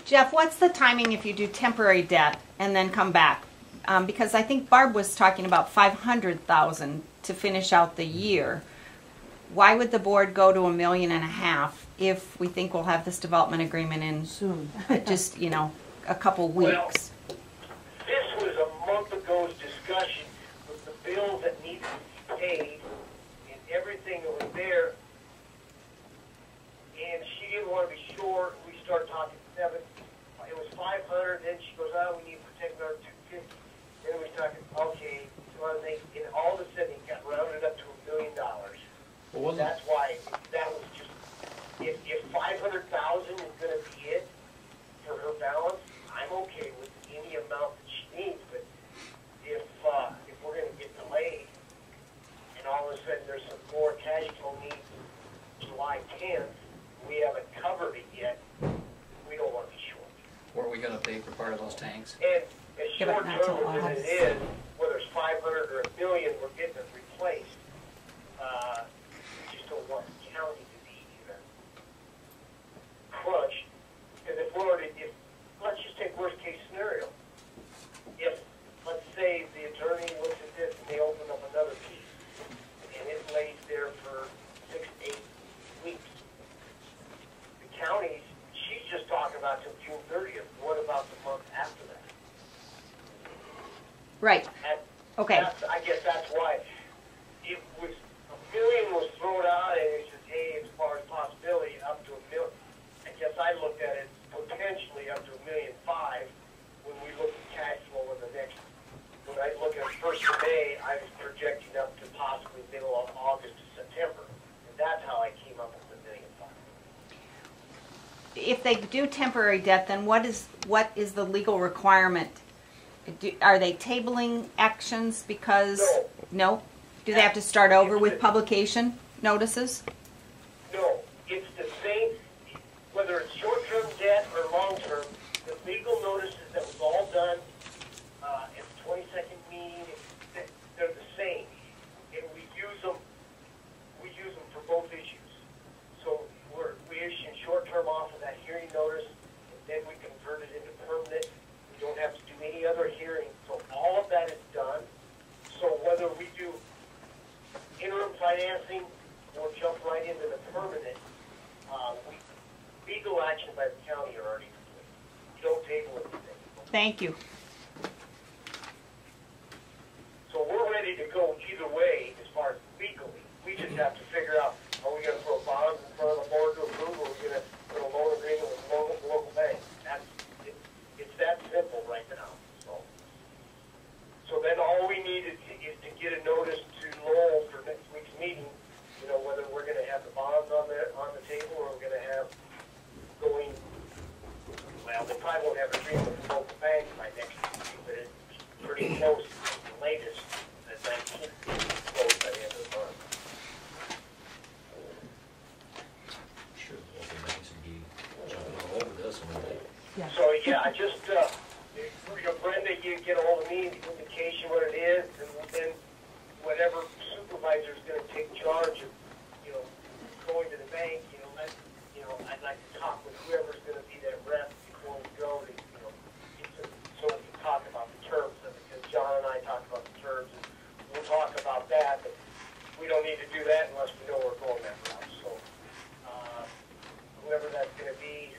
Jeff, what's the timing if you do temporary debt and then come back? Because I think Barb was talking about $500,000 to finish out the year. why would the board go to $1.5 million if we think we'll have this development agreement in Soon. just, a couple weeks? This was a month ago's discussion with the bills that needed to be paid and everything that was there. And she didn't want to be short. We started talking 7. It was 500. Then she goes, "Oh, we need to protect our 250." Then we started talking, okay, so and all of a sudden it got rounded up to $1 million. Well, wasn't, That's why that was just, if 500,000 is going to be it for her balance, I'm okay with any amount that she needs. But if we're going to get delayed and all of a sudden there's some more cash flow needs July 10th, we haven't covered it yet, we don't want to be short. were we gonna pay for part of those tanks? And as Yeah, but short not till term as August. it is, whether it's 500 or $1 million, we're getting it replaced. We just don't want the county to be in a crunch. Because if let's just take worst case scenario. If, let's say, the attorney looks at this and they open up another piece, and it lays there for 6 to 8 weeks. The counties, she's just talking about till June 30th. What about the month after that? Right, And okay. I guess that's why it was, $1 million was thrown out, and it says, hey, as far as possibility, up to $1 million. I guess I looked at it potentially up to $1.5 million when we look at cash flow in the next. When I look at 1st of May, I was projecting up to possibly middle of August to September, and that's how I came up with $1.5 million. If they do temporary debt, then what is the legal requirement? Are they tabling actions because? No? Do they have to start over with publication notices? No, it's the same, whether it's short-term debt or long-term, the legal notices that was all done at the 22nd meeting, they're the same. And we use them for both issues. So we issue short-term off of that hearing notice, and then we convert it into permanent. We don't have to do any other hearing. So all of that is done. So whether we do interim financing or jump right into the permanent, legal action by the county are already complete. You don't table anything. Thank you. So we're ready to go either way as far as legally. We just have to figure out, are we going to throw bonds in front of the board to approve, or are we going to put a loan agreement with local bank? It's that simple right now. So then all we need is to get a notice to Lowell for next week's meeting, whether we're going to have the bonds on the table or we're going to have going, well, they probably won't have an agreement with the local bank by next week, but it's pretty close to the latest, the 19th, close by the end of the month. Sure, the local banks would be jumping all over this one, but So, yeah, just, Brenda, you get a hold of me, indication what it is, and then whatever supervisor is going to take charge of, going to the bank, I'd like to talk with whoever's going to be that rep before we go to, so we can talk about the terms of it, because John and I talked about the terms, and we'll talk about that, but we don't need to do that unless we know we're going that route. So, whoever that's going to be,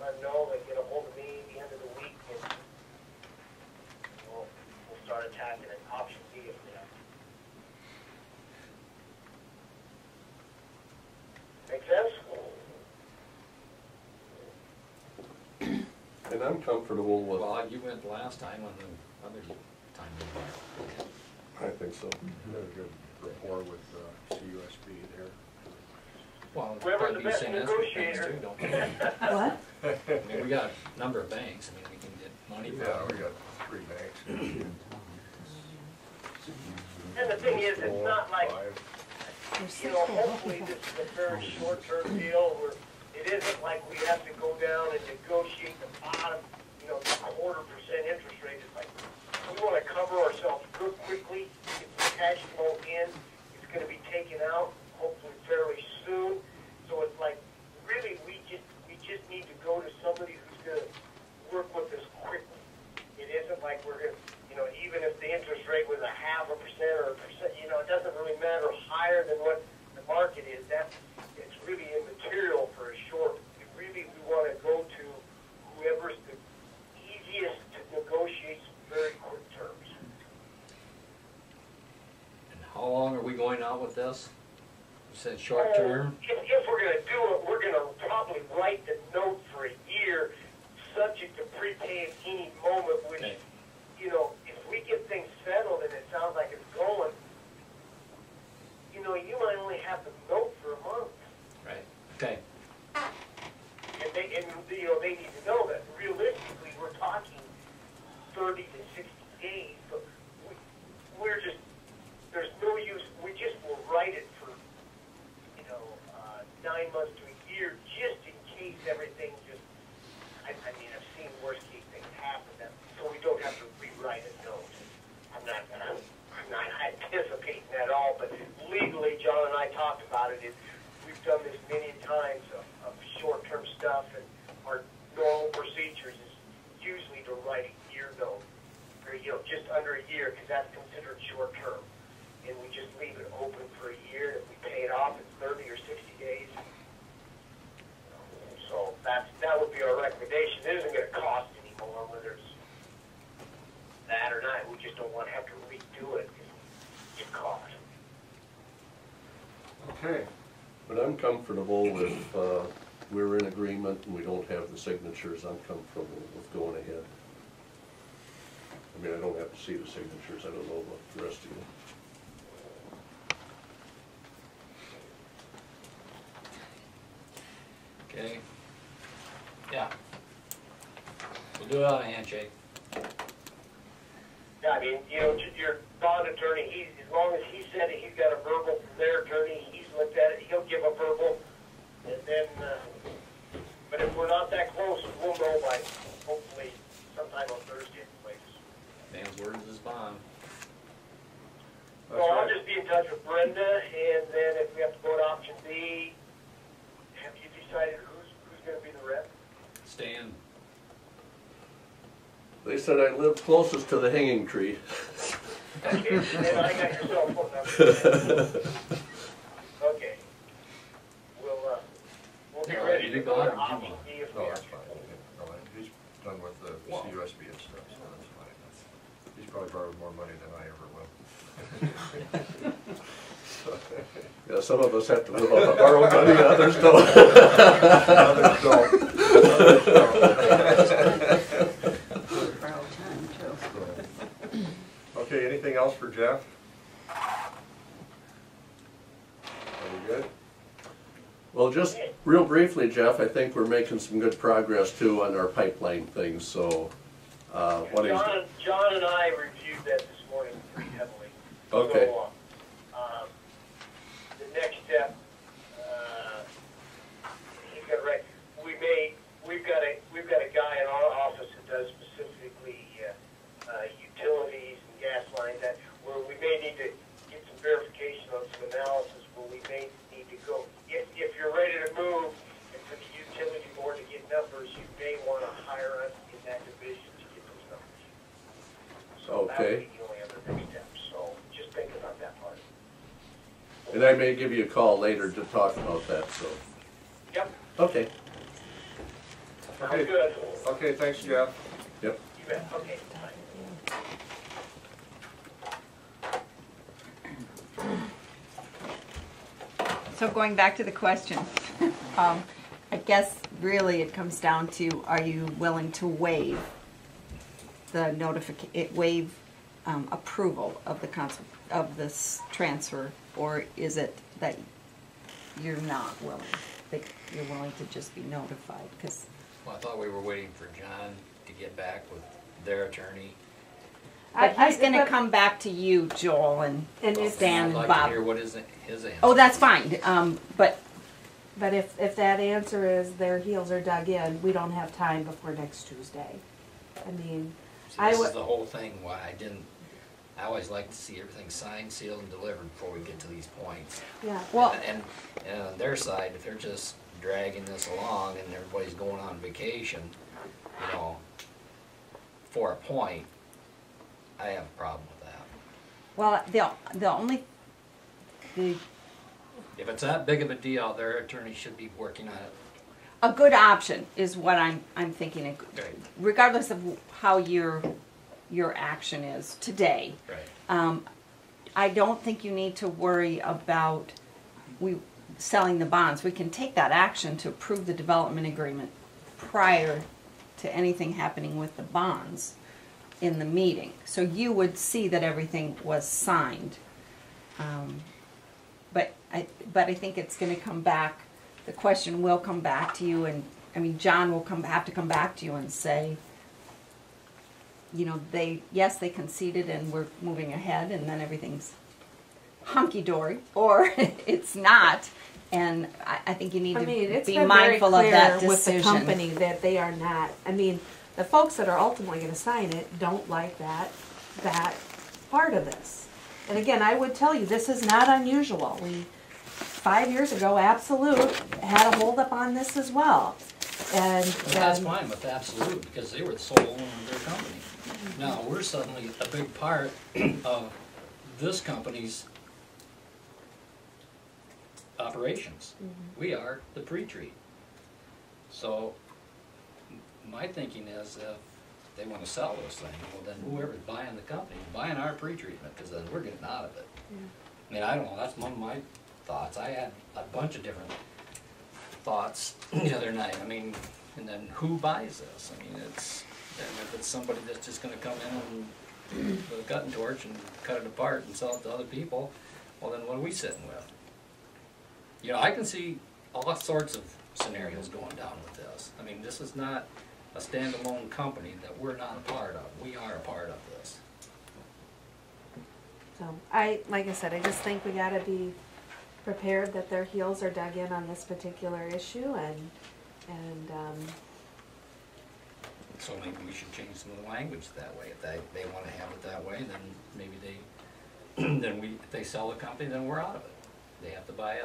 let them know, they get a hold of me at the end of the week, and we'll start attacking it, option B if we have to. Make sense? And I'm comfortable with, Well, you went last time when the other time you went. I think so. Had a good rapport with CUSB there. Well, Whoever's probably the be best saying this with banks negotiator. too, don't we? What? I mean, we got a number of banks, I mean, we can get money Yeah, from. we got 3 banks. And the thing is, it's not like, 5. hopefully this is a very short-term deal where it isn't like we have to go down and negotiate the bottom, the 0.25% interest rate. It's like, we want to cover ourselves good quickly, get the cash flow in. It's going to be taken out, hopefully fairly soon. So it's like, really, we just need to go to somebody who's going to work with us quickly. It isn't like we're going to, even if the interest rate was 0.5% or 1%, it doesn't really matter higher than what the market is. BOS? You said short term? If we're gonna do it, we're gonna probably write the note for a year, subject to prepaying any moment, which, Okay. you know, if we get things settled and it sounds like it's going, you know, you might only have the note for a month. Right. Okay. And you know, they need to know that realistically, we're talking 30 to 60 days, but we're just, there's no use, we just will write it for, 9 months to a year, just in case everything just, I mean, I've seen worst case things happen, so we don't have to rewrite a note. I'm not anticipating that at all, but legally, John and I talked about it, we've done this many times of short-term stuff, and our normal procedures is usually to write a year note, or, just under a year, because that's considered short-term. And we just leave it open for a year, and if we pay it off in 30 or 60 days. So that would be our recommendation. It isn't going to cost any more, whether it's that or not. We just don't want to have to redo it because it costs. Okay. But I'm comfortable if we're in agreement and we don't have the signatures, I'm comfortable with going ahead. I mean, I don't have to see the signatures, I don't know about the rest of you. Okay. Yeah. We'll do it on a handshake. Yeah, I mean, your bond attorney, as long as he said it, he's got a verbal from their attorney, he's looked at it, he'll give a verbal, and then, but if we're not that close, we'll know by, hopefully, sometime on Thursday, anyways. Man's word is his bond. So I'll just be in touch with Brenda, and then if we have to go to option B, have you decided who's going to be the rep? Stan. They said I live closest to the hanging tree. Okay, then I got your cell phone number. Okay. We'll get ready to go to option B if we No, have that's to. fine. No, he's done with the CUSB and stuff, so that's fine. He's probably borrowed more money than I ever will. Yeah, some of us have to live on the borrowed money, others don't. Others don't. Okay, anything else for Jeff? Are we good? Well, just real briefly, Jeff, I think we're making some good progress too on our pipeline things, so, what is it? John and I reviewed that this morning pretty heavily. Okay. So, the next step, he's got it right. We've got a guy in our office that does specifically utilities and gas lines, that where we may need to get some verification on some analysis, where we may need to go. If you're ready to move, and for the utility board to get numbers, you may want to hire us in that division to get those numbers. So that would Okay. be the only other next step. So just think about that part. And I may give you a call later to talk about that, so. Yep. Okay. Sounds good. Okay, thanks, Jeff. Yep. You bet. Okay. Bye. So going back to the question, I guess really it comes down to, are you willing to waive the approval of the of this transfer, or is it that you're not willing, that you're willing to just be notified? Because Well, I thought we were waiting for John to get back with their attorney. but he's going to come back to you, Joel, and Stan I'd and like Bob. to hear what is his answer. Oh, that's fine. But if that answer is their heels are dug in, we don't have time before next Tuesday. I mean, See, this is the whole thing, why I always like to see everything signed, sealed, and delivered before we get to these points. yeah. well, And on their side, if they're just dragging this along and everybody's going on vacation, for a point, I have a problem with that. well, the If it's that big of a deal, their attorney should be working on it. a good option is what I'm thinking. Right. Regardless of how your action is today, Right. I don't think you need to worry about selling the bonds. We can take that action to approve the development agreement prior to anything happening with the bonds in the meeting. So you would see that everything was signed. But I think it's gonna come back, the question will come back to you, and, I mean, John will have to come back to you and say, you know, yes, they conceded and we're moving ahead, and then everything's hunky-dory, or it's not, and I think you need to it's be been mindful very of that clear with the decision. company that they are not, I mean, the folks that are ultimately gonna sign it don't like that part of this. And again, I would tell you, this is not unusual. 5 years ago, Absolute had a holdup on this as well. And That's fine with Absolute, because they were the sole owner of their company. Now, we're suddenly a big part of this company's operations. We are the pre-treat. So, my thinking is if they wanna sell this thing, well then whoever's buying the company, is buying our pre-treatment, because then we're getting out of it. I mean, I don't know, that's one of my thoughts. I had a bunch of different thoughts the other night. I mean, and then who buys this? I mean, and if it's somebody that's just gonna come in and with a cutting torch and cut it apart and sell it to other people, well then what are we sitting with? You know, I can see all sorts of scenarios going down with this. I mean, this is not a standalone company that we're not a part of. We are a part of this. so, like I said, I just think we gotta be prepared that their heels are dug in on this particular issue, and So maybe we should change some of the language that way. If they wanna have it that way, then maybe if they sell the company, then we're out of it. They have to buy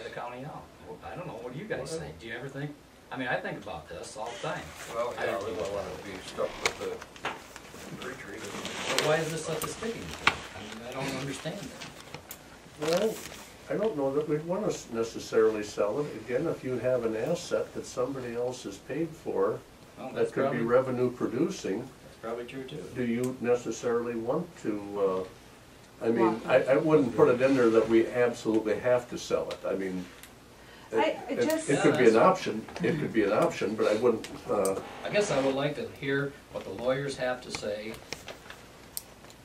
the county out. Well, I don't know, what do you guys think? Do you ever think, I mean, I think about this all the time. Well, yeah, we don't want to be stuck with the retreat. But why is this such a sticking point? I mean, I don't understand that. Well, I don't know that we'd want to necessarily sell it. Again, if you have an asset that somebody else has paid for, Well, that could be revenue producing, That's probably true too. do you necessarily want to, I mean, I wouldn't put it in there that we absolutely have to sell it. I mean, it could be an option, but I wouldn't, I guess I would like to hear what the lawyers have to say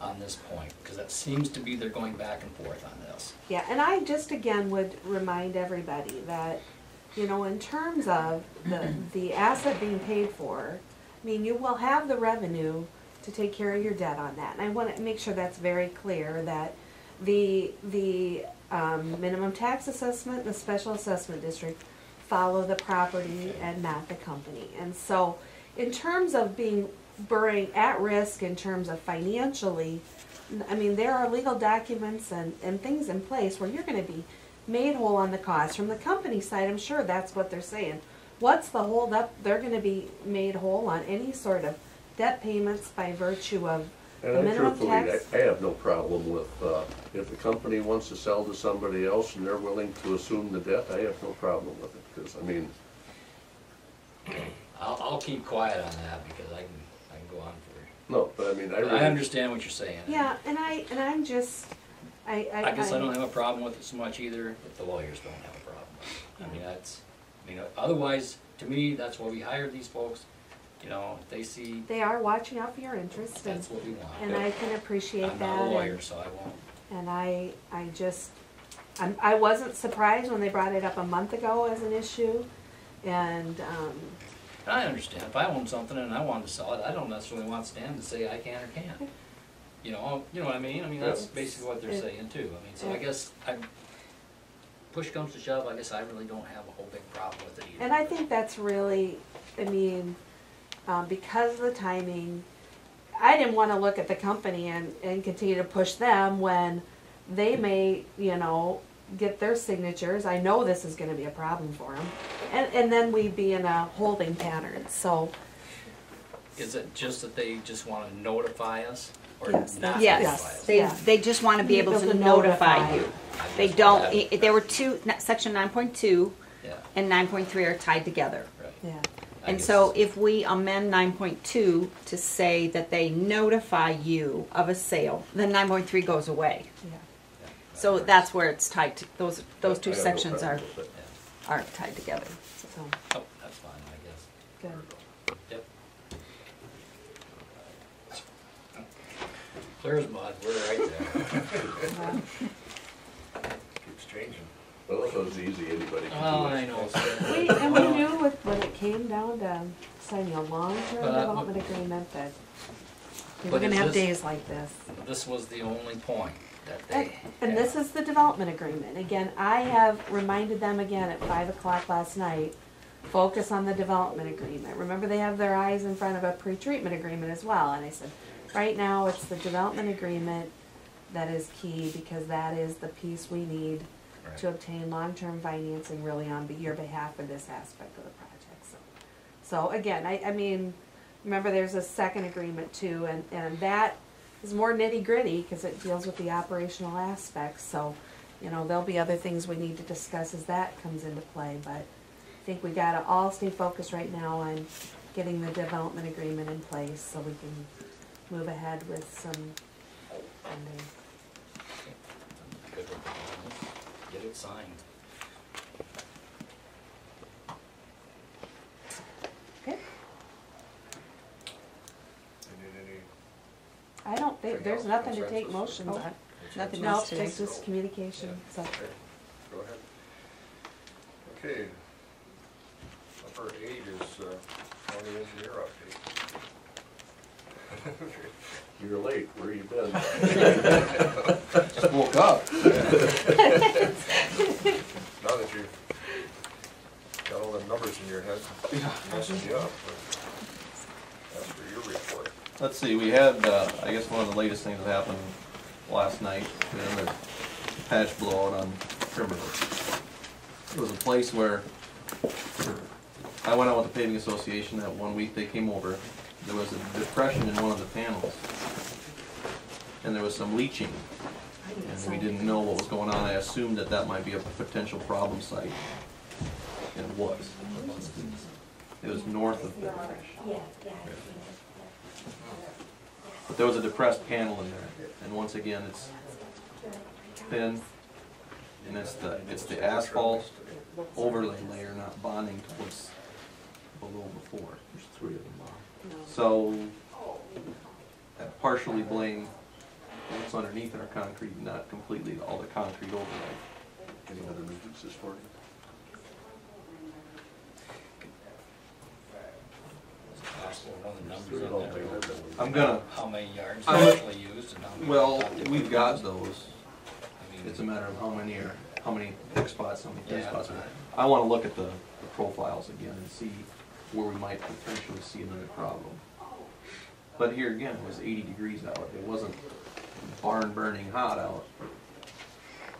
on this point, because that seems to be they're going back and forth on this. yeah, and I just again would remind everybody that, you know, in terms of the asset being paid for, I mean, you will have the revenue to take care of your debt on that. And I want to make sure that's very clear that the minimum tax assessment and the special assessment district follow the property and not the company. And so in terms of being at risk in terms of financially, I mean, there are legal documents and things in place where you're going to be made whole on the cost. From the company side, I'm sure that's what they're saying. What's the hold up? They're going to be made whole on any sort of debt payments by virtue of the minimum tax. I have no problem with, if the company wants to sell to somebody else and they're willing to assume the debt, I have no problem with it, because, I mean. I'll keep quiet on that because I can go on for. No, but I mean, I understand what you're saying. Yeah, I'm just, I guess I don't have a problem with it so much either, but the lawyers don't have a problem with it. Otherwise, to me, that's why we hired these folks. You know, if they see. They are watching out for your interest. That's what we want. And I can appreciate that. I'm not a lawyer, so I won't. And I wasn't surprised when they brought it up a month ago as an issue, and I understand. If I own something and I wanted to sell it, I don't necessarily want Stan to say I can or can't. You know what I mean? I mean, that's basically what they're saying too. I mean, so I guess push comes to shove, I guess I really don't have a whole big problem with it either. And I think that's really, I mean, because of the timing, I didn't want to look at the company and continue to push them when they may, you know, get their signatures. I know this is going to be a problem for them. And then we'd be in a holding pattern, so. Is it just that they just want to notify us? Or Yes. not Yes, notify us? they just want to be able to notify you. They don't, there were two, section 9.2 Yeah, and 9.3 are tied together. right. Yeah. I And guess- so if we amend 9.2 to say that they notify you of a sale, then 9.3 goes away. Yeah. So that's where it's tied to, those I two have no sections problem are, with it. Yeah. tied together, so. Oh, that's fine, I guess. Good. Yep. Clear as mud, we're right there. Keeps changing. Well, if it was easy, anybody could do it. Oh, I know. And we knew when it came down to signing a long-term But, development agreement that we were but gonna is have this- days like this. This was the only point that And, they. and this is the development agreement. Again, I have reminded them again at 5 o'clock last night, focus on the development agreement. Remember, they have their eyes in front of a pre-treatment agreement as well, and I said, right now, it's the development agreement that is key, because that is the piece we need Right. to obtain long-term financing really on your behalf for this aspect of the project, so again, I mean, remember, there's a second agreement too, and that is more nitty-gritty, because it deals with the operational aspects, so, you know, there'll be other things we need to discuss as that comes into play, but I think we gotta all stay focused right now on getting the development agreement in place, so we can move ahead with some funding. Good with it. Get it signed. Okay, You need any? I don't think, there's nothing to take motions Consensus? on. Nothing No, else today. it's just communication, so. Okay, go ahead. Okay. Number 8 is county engineer update. You're late, where you been? Just woke up. Now that you've got all the numbers in your head, messing you up, but that's for your report. Let's see, we had, I guess one of the latest things that happened last night, we had a patch blowout on Trimmer. It was a place where I went out with the paving association that one week they came over. There was a depression in one of the panels, and there was some leaching, and we didn't know what was going on. I assumed that that might be a potential problem site, and it was. It was north of there. But there was a depressed panel in there, and once again, it's thin, and it's the asphalt overlay layer not bonding to what's below before. There's 3 of them. So, I partially blame what's underneath in our concrete, not completely all the concrete overlay. Any other meetings this morning? Possible one of the numbers in there. I'm gonna, How many yards I'm- are actually used and how many. well, are not. we've got those. I mean, It's a matter of how many thick spots, how many thin Yeah. spots are there. I wanna look at the profiles again and see where we might potentially see another problem. But here again, it was 80 degrees out, it wasn't barn burning hot out.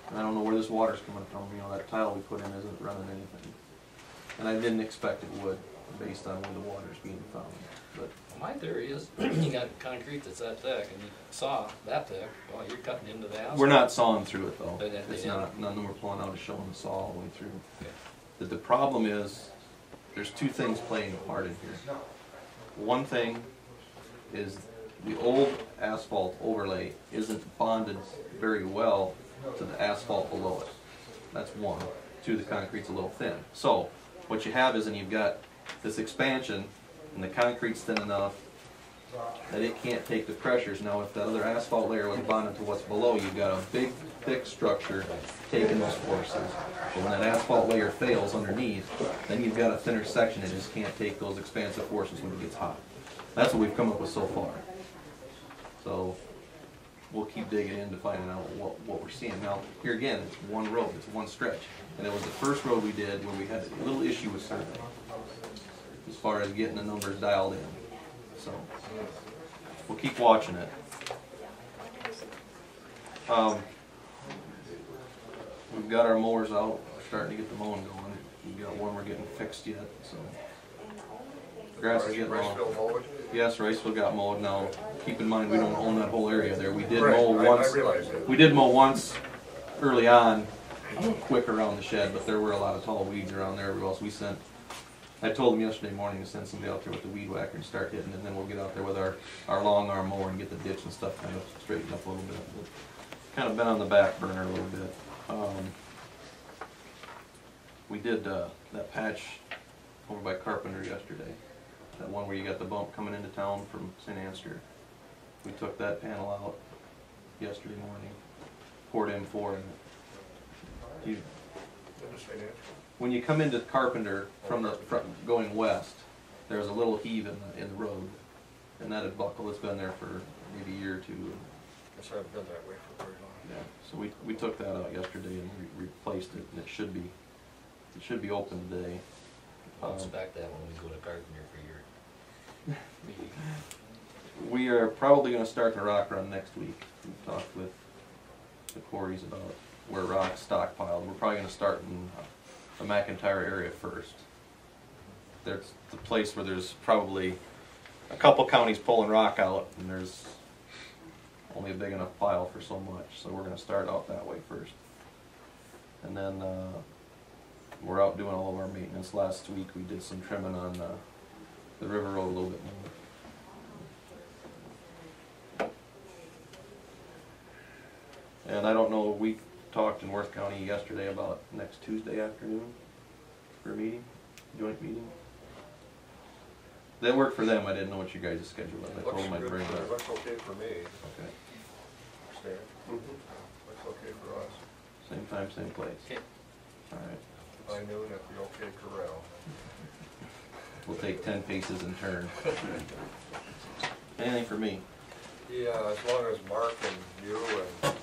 And I don't know where this water's coming from, you know, that tile we put in isn't running anything. And I didn't expect it would, based on where the water's being found, but. My theory is, you got concrete that's that thick and you saw that thick, well, you're cutting into the asphalt. We're not sawing through it though. But at the It's end- not, none of them we're pulling out is showing the saw all the way through. Okay. The problem is, there's 2 things playing a part in here. One thing is the old asphalt overlay isn't bonded very well to the asphalt below it. That's one. 2, the concrete's a little thin. So, what you have is, and you've got this expansion, and the concrete's thin enough that it can't take the pressures. Now, if that other asphalt layer was bonded to what's below, you've got a big, thick structure taking those forces. But when that asphalt layer fails underneath, then you've got a thinner section that just can't take those expansive forces when it gets hot. That's what we've come up with so far. So, we'll keep digging into finding out what we're seeing. Now, here again, it's one road, it's one stretch. And it was the first road we did where we had a little issue with survey, as far as getting the numbers dialed in. So, we'll keep watching it. We've got our mowers out, we're starting to get the mowing going. We've got one we're getting fixed yet, so. Grass is getting long. Riceville mowed? Yes, Riceville got mowed. Now, keep in mind, we don't own that whole area there. We did Right, mow I once. realize that. We did mow once early on, quick around the shed, but there were a lot of tall weeds around there. Or else we sent, I told them yesterday morning to send somebody out there with the weed whacker and start hitting, and then we'll get out there with our long arm mower and get the ditch and stuff kind of straightened up a little bit. But kind of been on the back burner a little bit. We did that patch over by Carpenter yesterday. That one where you got the bump coming into town from St. Ansgar. We took that panel out yesterday morning, poured M4 in it. When you come into Carpenter from going west, there's a little heave in the road, and that had buckled. It's been there for maybe a year or two. Guess I've been that way for very long. Yeah. So we took that out yesterday and replaced it, and it should be open today. I'll inspect that when we go to Carpenter for your meeting. We are probably going to start the rock run next week. We've talked with the quarries about where rock's stockpiled. We're probably going to start in the McIntyre area first. There's the place where there's probably a couple counties pulling rock out, and there's only a big enough pile for so much. So we're going to start out that way first. And then we're out doing all of our maintenance. Last week we did some trimming on the river road a little bit more. And I don't know, we talked in Worth County yesterday about next Tuesday afternoon for a meeting, joint meeting. That worked for them. I didn't know what you guys' schedule was. I told them I'd bring it up. Looks okay for me. Okay. Stan? Looks okay for us. Same time, same place. Okay. All right. High noon at the OK Corral. We'll take 10 paces in turn. Anything for me? Yeah, as long as Mark and you and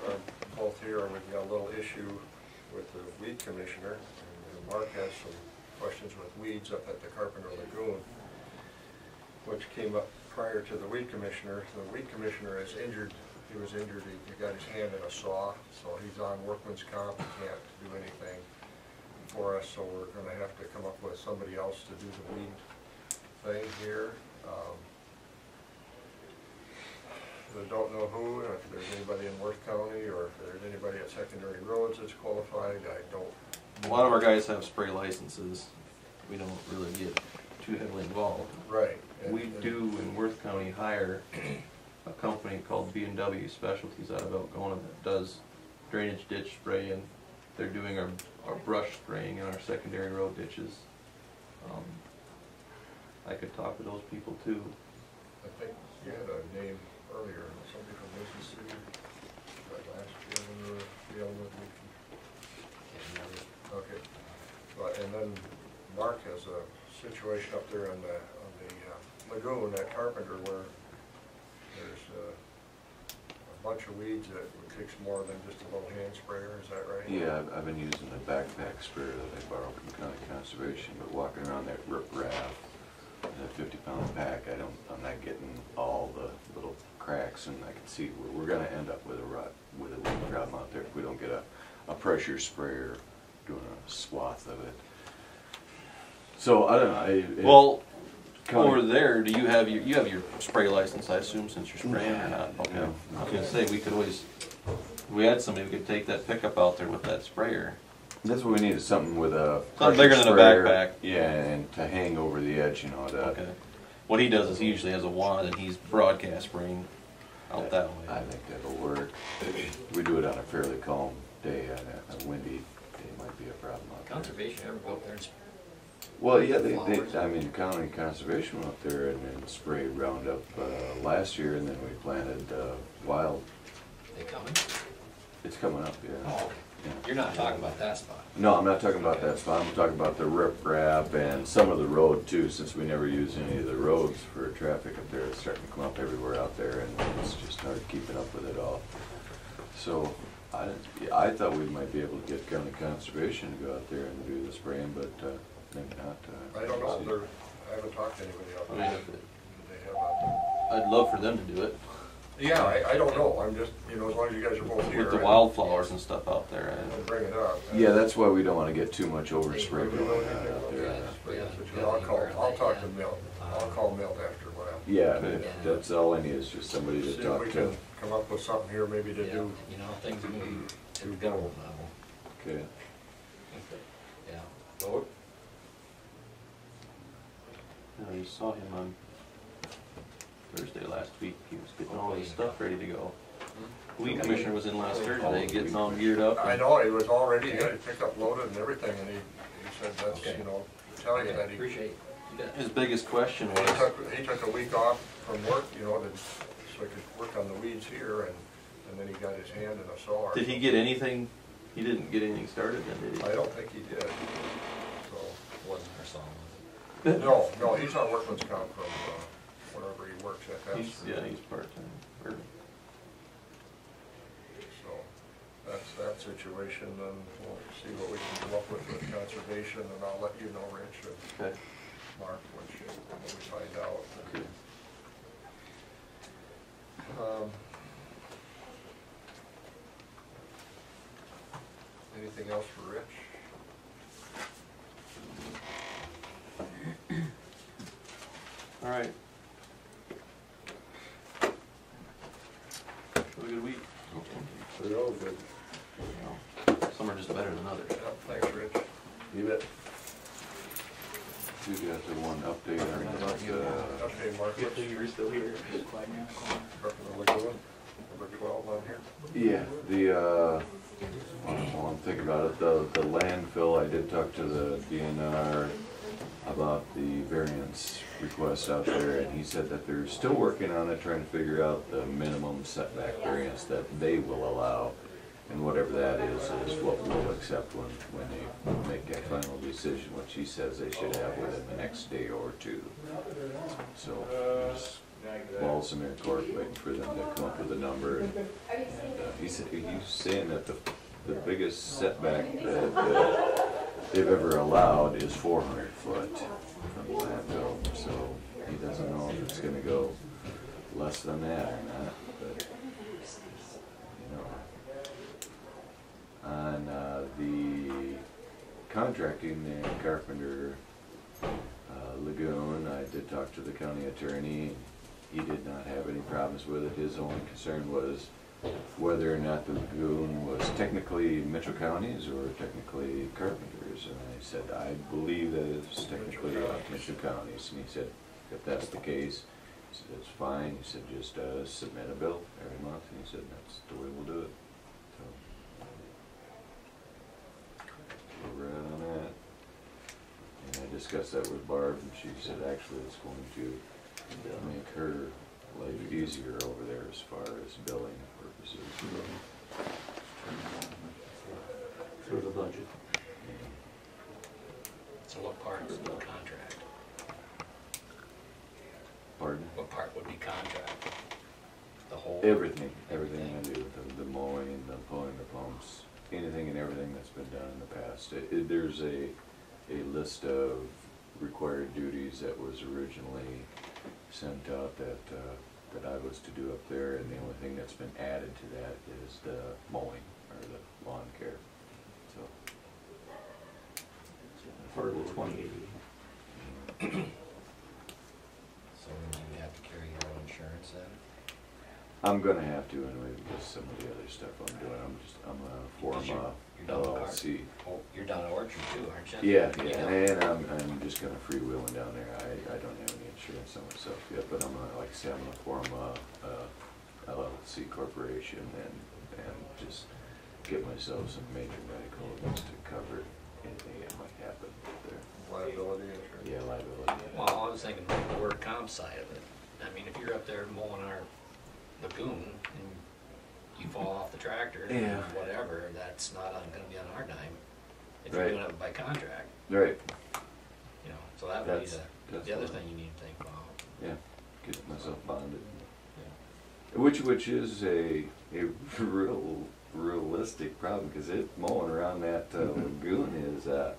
are both here, we've got a little issue with the weed commissioner. And Mark has some questions with weeds up at the Carpenter Lagoon, which came up prior to the weed commissioner. The weed commissioner is injured. He was injured. He got his hand in a saw, so he's on workman's comp. He can't do anything for us, so we're going to have to come up with somebody else to do the weed thing here. I don't know who, if there's anybody in Worth County or if there's anybody at Secondary Roads that's qualified. I don't. A lot of our guys have spray licenses. We don't really get too heavily involved. Right. We do in Worth County hire a company called B&W Specialties out of Algona that does drainage ditch spray, and they're doing our brush spraying in our secondary road ditches. I could talk to those people too. I think you had a name earlier, somebody from Mississippi, last year when we were dealing with weed. Okay. But, and then Mark has a situation up there on the lagoon at Carpenter where there's a bunch of weeds that takes more than just a little hand sprayer, is that right? Yeah, I've been using the backpack sprayer that I borrowed from County Conservation, but walking around that riprap, that 50-pound pack, I'm not getting all the little cracks, and I can see we're going to end up with a weed problem out there if we don't get a pressure sprayer doing a swath of it. So I don't know. Well, over there, do you have your spray license? I assume, since you're spraying or not? Okay. No. I was gonna say we could always, if we had somebody who could take that pickup out there with that sprayer. That's what we need, is something with a Something bigger than a sprayer. backpack. Yeah, and to hang over the edge, you know. Okay. What he does is he usually has a wand and he's broadcast spraying out that way. I think that'll work. We do it on a fairly calm day. On a windy day might be a problem out there. Conservation ever go up there and Well, yeah, I mean, County Conservation went up there and sprayed Roundup last year, and then we planted wild. they coming? It's coming up, yeah. Oh, okay. Yeah. You're not talking about that spot. No, I'm not talking about that spot. I'm talking about the riprap and some of the road too, since we never use any of the roads for traffic up there. It's starting to come up everywhere out there, and it's just hard keeping up with it all. So I thought we might be able to get County Conservation to go out there and do the spraying, but maybe not. I don't know, I haven't talked to anybody out I there. mean, They have out there. I'd love for them to do it Yeah, I don't know, I'm just, as long as you guys are both here. with the wildflowers and stuff out there. I'll bring it up. Yeah, that's why we don't want to get too much overspray going on out there. I'll talk to Milt. I'll call Milt after a while. Yeah, that's all I need is just somebody to See if talk we to. can come up with something here maybe to do. You know, things move to the government level. Okay. Yeah. Vote? You saw him on Thursday last week. He was getting all his stuff ready to go. Weed commissioner was in last Thursday, getting all geared up. I know, he was all ready, he got his pickup loaded and everything, and he said that's, Okay. you know, to tell you that he Appreciate it. His biggest question He was, took a week off from work, you know, so he could work on the weeds here, and then he got his hand in a sore. did he get anything, he didn't get anything started then, did he? I don't think he did, so. Wasn't our song, was it? No, he's on workman's comp from, wherever he works at. He's part-time. Or- So, that's that situation, and we'll see what we can come up with conservation, and I'll let you know, Rich, and Okay. Mark, when we find out. Okay. Anything else for Rich? All right. Have a good week. They're all good. Some are just better than others. Yeah, thanks, Rich. You bet. We got the one update on that, Okay, Mark, If what's you're still here. the lagoon, number 12 on here? yeah, while I'm thinking about it, the landfill, I did talk to the DNR about the variance request out there, and he said that they're still working on it, trying to figure out the minimum setback variance that they will allow. And whatever that is what we'll accept when they make that final decision, which he says they should have within the next day or two. So, just balls in their court, waiting for them to come up with a number. And he's saying that the biggest setback that they've ever allowed is 400 foot from the landfill. So he doesn't know if it's gonna go less than that or not, but, you know. On the contracting and Carpenter Lagoon, I did talk to the county attorney. He did not have any problems with it. His only concern was whether or not the lagoon was technically Mitchell County's or technically Carpenter's. And I said, I believe that it's technically Mitchell County's. And he said, if that's the case, he said, it's fine. He said, just submit a bill every month. And he said, that's the way we'll do it. So, we're right on that. And I discussed that with Barb, and she said actually it's going to make her life easier over there as far as billing purposes. Through the budget. So what part is the contract? Pardon? What part would be contract? The whole? Everything I do, the mowing, the pulling the pumps, anything and everything that's been done in the past. There's a list of required duties that was originally sent out that I was to do up there, and the only thing that's been added to that is the mowing or the lawn care. So Part of the 2080. So would you have to carry your own insurance then? I'm gonna have to anyway because some of the other stuff I'm doing, I'm gonna form You're a done with LLC. Oh, you're down at Orchard too, aren't you? Yeah, and I'm just gonna freewheeling down there. I don't have any insurance on myself yet, but I'm gonna, like I say, I'm gonna form a LLC corporation and just get myself some major medical events to cover anything that might happen there. Liability insurance? Yeah, liability. Well, I was thinking like the work comp side of it. I mean, if you're up there mowing our lagoon and you fall off the tractor or Yeah. whatever, that's not gonna be on our dime. If Right. you're doing it by contract, Right, you know, so that would be that's the other fine. thing you need to think about. yeah, get myself bonded. Which is a realistic problem, because mowing around that lagoon is, I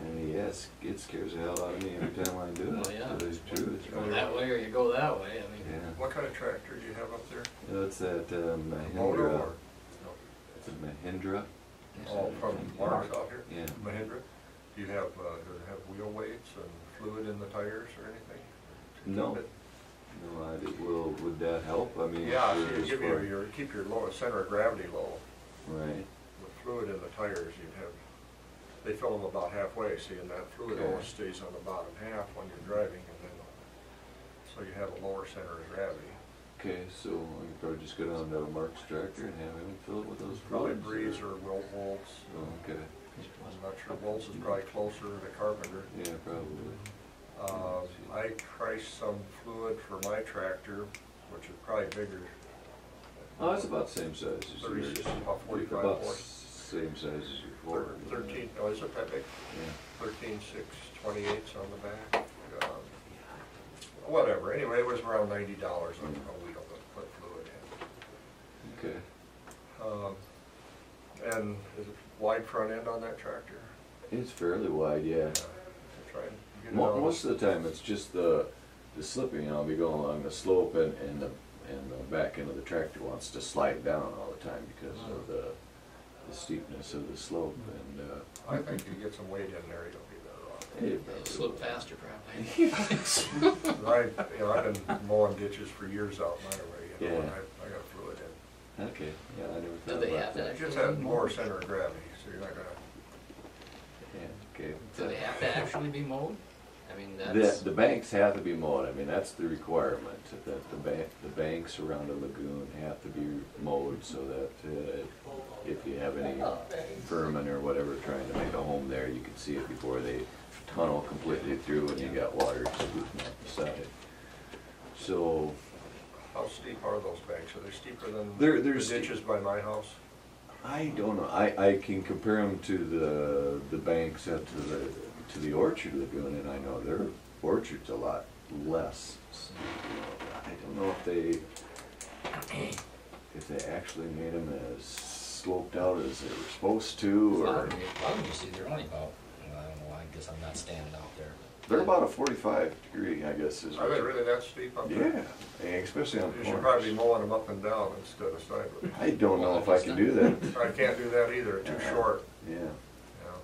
mean, yes, it scares the hell out of me every time I do it. Well, yeah. It is true. You go that way or you go that way, I mean. Yeah. What kind of tractor do you have up there? You know, it's that Moto Mahindra. or? It's a Mahindra. Oh, from Mark's out here? Yeah. Mahindra? Do you have, does it have wheel weights and fluid in the tires or anything? to No. keep it? No, would that help? I mean, Yeah, for- you as give far- keep your center of gravity low. Right. With fluid in the tires, you'd have, they fill them about halfway, see, and that fluid Okay. always stays on the bottom half when you're driving, and then, so you have a lower center of gravity. Okay, so I can probably just go down to Mark's tractor and have him fill it with those Probably fluids, Breeze or Will Bolts. Oh, okay, I'm not sure, Bolts is probably closer to Carpenter. yeah, probably. I priced some fluid for my tractor, which is probably bigger, Oh, it's about the same size as yours. 36, about 45 About horse. same size as your Ford. 13, oh, is it that big? Yeah. 13.6, 28s on the back. Whatever, anyway, it was around $90 on a wheel to put fluid in. Okay. And is it wide front end on that tractor? It's fairly wide, yeah. Try and get it Most of the time, it's just the slipping, I'll be going along the slope and the back end of the tractor wants to slide down all the time because of the steepness of the slope and, I think you get some weight in there, you'll be better off. it probably Slip will. faster, probably. I've been mowing ditches for years out my way, you know, and Yeah. I got fluid in. Okay, yeah, I never Do thought they about have that. that? Just have lower center of gravity, so you're not gonna, Yeah, okay. Do they have to actually be mowed? I mean, that's, The banks have to be mowed, I mean, that's the requirement, that the banks around the lagoon have to be mowed so that if you have any vermin or whatever trying to make a home there, you can see it before they tunnel completely through and you got water scooting up the side. So, how steep are those banks? Are they steeper than They're the steep. ditches by my house? I don't know, I can compare them to the banks out to the Orchard Lagoon, and I know their orchard's a lot less. I don't know if they actually made them as sloped out as they were supposed to, a lot or of them you see, they're only about, I don't know, I guess I'm not standing out there. they're about a 45 degree, I guess is. Are they really that steep up there? Yeah, and especially on You should probably be corners. mowing them up and down instead of sideways. I don't know if I can do that. I can't do that either, too short, Yeah, you know.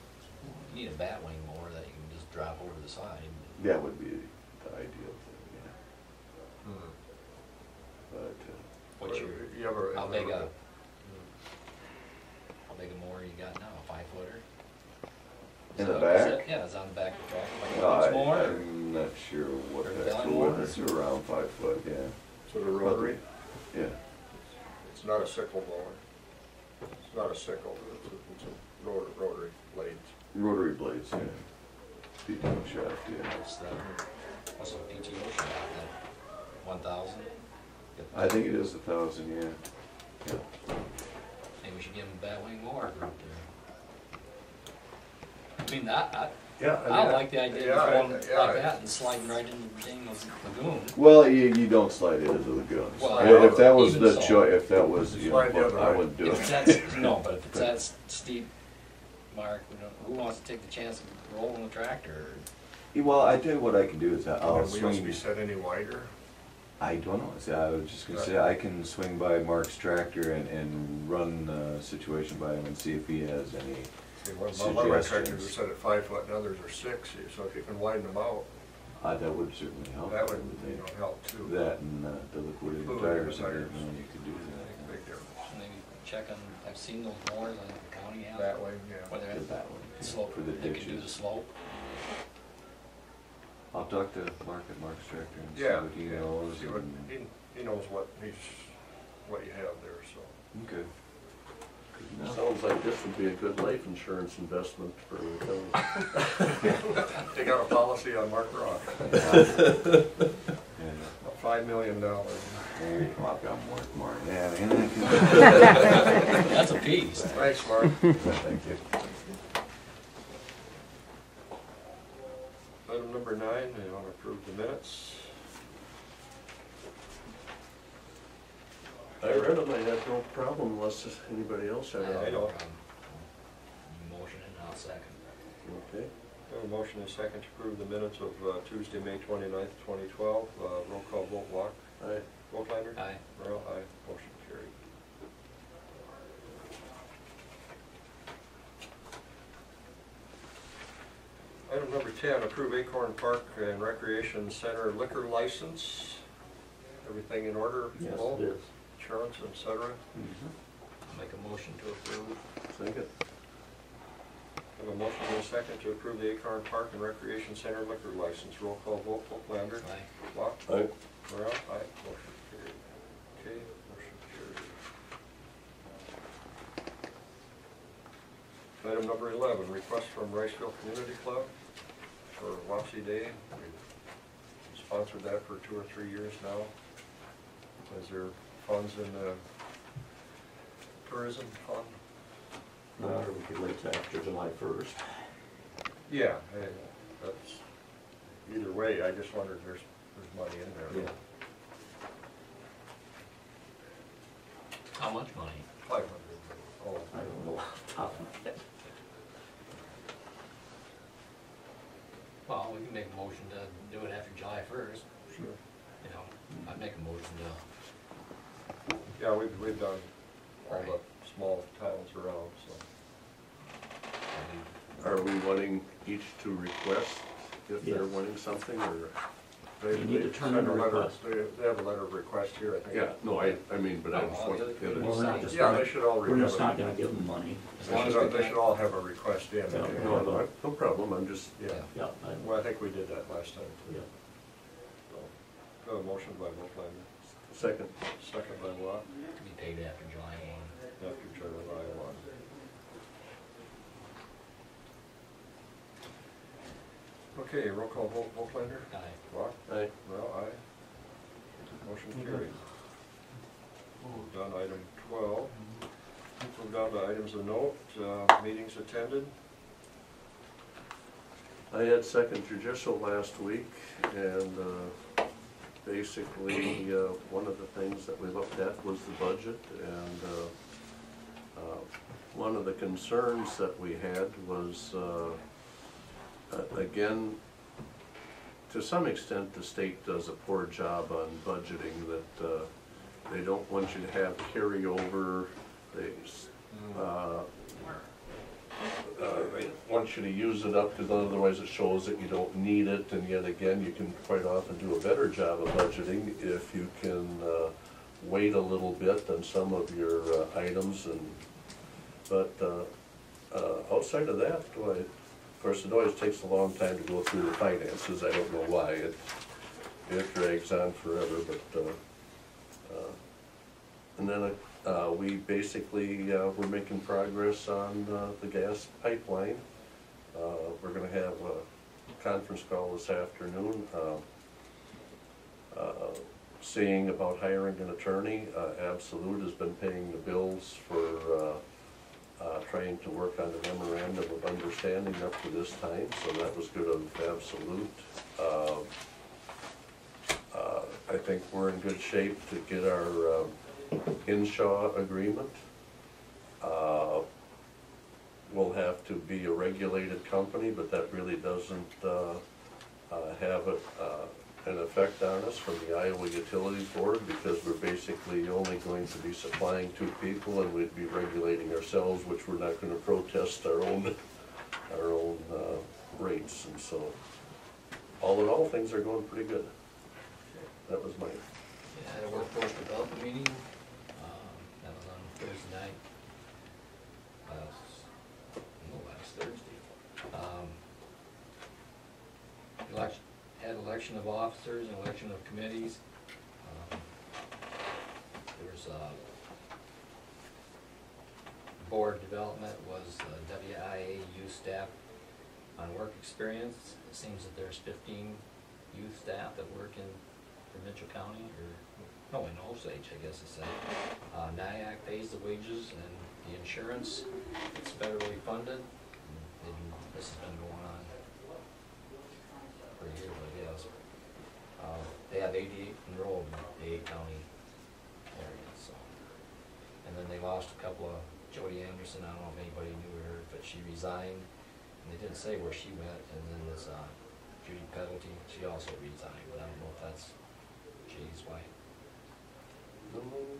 You need a batwing mower that you can just drop over the side. that would be the ideal thing, yeah. Hmm. But, What's your, You ever- how big a mower you got now, a 5-footer? In the Is that- back? Yeah, it's on the back of the tractor, like a fixed mower? or- I'm not sure what Or that belly was. mower? It's around 5 foot, yeah. So the rotary, Yeah. it's not a sickle mower. It's not a sickle, it's a rotary blades. Rotary blades, yeah. PTO shaft, yeah. What's the PTO shop then? 1,000? I think it is 1,000, yeah. Yeah. Maybe we should give them a batwing mower group there. I mean, I Yeah, like the idea yeah, of going like yeah. that and sliding right into the dang lagoon. Well, you don't slide into the lagoons. Well, If that was even the so. choice, if that was, you know, Slide the other I way. wouldn't do If it. that's, no, but if it's that steep, Mark, who wants to take the chance of rolling the tractor? Well, I tell you what I can do is I'll Can wheels swing. be set any wider? I don't know. See, I was just gonna say, I can swing by Mark's tractor and run a situation by him and see if he has any. See, one of my tractors are Suggestions. set at 5 foot and others are 6, so if you can widen them out, That would certainly help. that would, help too. That and the liquidated Fluid tires, I tires. didn't know you could do that. Big difference. Maybe check on, I've seen those mowers on the county have. That way, yeah. Whether Did it's that one, yeah, slope, for the they can do the ditches. slope. I'll talk to Mark at Mark's tractor and see Yeah, what he yeah, knows. see what, and- he knows what you have there, so. Okay. Good enough. Sounds like this would be a good life insurance investment for the town. They got a policy on Mark Rock, Yeah. $5 million. There you go. I've got more than that, ain't That's a piece. Thanks, Mark. Thank you. Item number 9, I want to approve the minutes. I read them, I had no problem unless anybody else had I it. know. Motion and I'll second. Okay. I have a motion and a second to approve the minutes of Tuesday, May 29th, 2012. Roll call vote, Walk. Aye. Volkleider? Aye. Merrill, aye. Motion carried. Item number 10, approve Acorn Park and Recreation Center liquor license. Everything in order? Yes, Full? it is. Insurance, et cetera. Make a motion to approve. Second. I have a motion and a second to approve the Acorn Park and Recreation Center liquor license. Roll call vote, Volkleider? Aye. Walk. Aye. Merrill, aye. Motion carried. Okay, motion carried. Item number 11, request from Riceville Community Club for Wapsie Day. We sponsored that for 2 or 3 years now. Is there funds in the tourism fund? No, we could wait till after July 1st. Yeah, hey, that's, either way, I just wondered if there's money in there. Yeah. How much money? 500. Oh, I don't know off the top of my head. Well, we can make a motion to do it after July 1st. sure. You know, I'd make a motion to, Yeah, we've done all the small towns around, so. Are we wanting each to request if they're Yes. wanting something, or? They You need to turn in send a letter. request. They have a letter of request here, I think. Yeah, no, I mean, but I just want to get Well, it. we're not just Yeah, gonna, they should all we're just not remember. gonna give them money. as long as we They should all have a request in. Yeah, No problem, I'm just, Yeah, Yeah, well, I think we did that last time. too. yeah. So, got a motion by Volklander, second. second by Watt, to be paid after July 1. after July 1. Okay, roll call vote, Volklander, Aye. Watt, Aye. well, aye. Motion carried. Moved on to item 12. Moved on to items of note, meetings attended. I had second judicial last week, and basically, one of the things that we looked at was the budget, and one of the concerns that we had was, again, to some extent, the state does a poor job on budgeting, that they don't want you to have carryover, they want you to use it up, because otherwise it shows that you don't need it, and yet again, you can quite often do a better job of budgeting if you can wait a little bit on some of your items, but outside of that, of course, it always takes a long time to go through the finances. I don't know why, it drags on forever, but, and then we basically, we're making progress on the gas pipeline. We're gonna have a conference call this afternoon, seeing about hiring an attorney. Absolute has been paying the bills for trying to work on a memorandum of understanding up to this time, so that was good of Absolute. I think we're in good shape to get our Inshaw agreement. We'll have to be a regulated company, but that really doesn't have an effect on us from the Iowa Utilities Board, because we're basically only going to be supplying 2 people, and we'd be regulating ourselves, which we're not gonna protest our own rates, and so, all in all, things are going pretty good. That was my, Yeah, I had a workforce development meeting, that was on Thursday night, last Thursday. Had election of officers and election of committees. There was, board development was WIA youth staff on work experience. It seems that there's 15 youth staff that work in Mitchell County, or, no, in Osage, I guess it's said. NIAC pays the wages and the insurance, it's federally funded. This has been going on for years, I guess. They have 88 enrolled in the 8 county area, so. And then they lost a couple of, Jody Anderson, I don't know if anybody knew her, but she resigned, and they didn't say where she went, and then this, Judy Peddlety, she also resigned, but I don't know if that's Judy's wife.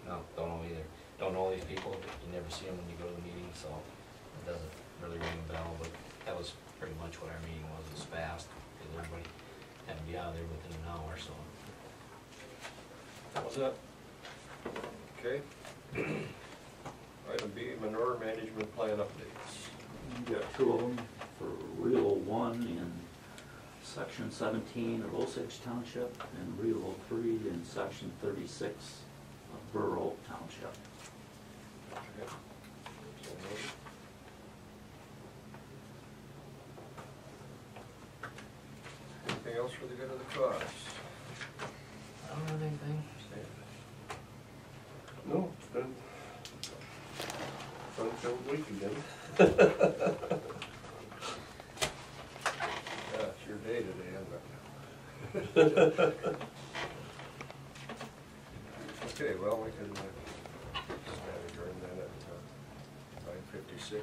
No, don't know either. Don't know all these people, you never see them when you go to the meeting, so it doesn't really ring a bell, but that was pretty much what our meeting was. It was fast, because everybody had to be out of there within an hour, so. That was it. Okay. Item B, manure management plan updates. We got 2 of them for Relo 1 in section 17 of Osage Township, and Relo 3 in section 36 of Borough Township. Okay. So noted. Anything else for the good of the cause? I don't have anything. No, it's been fun-filled week again. Yeah, it's your day today, isn't it? Okay, well, we can stand adjourned then at 9:56.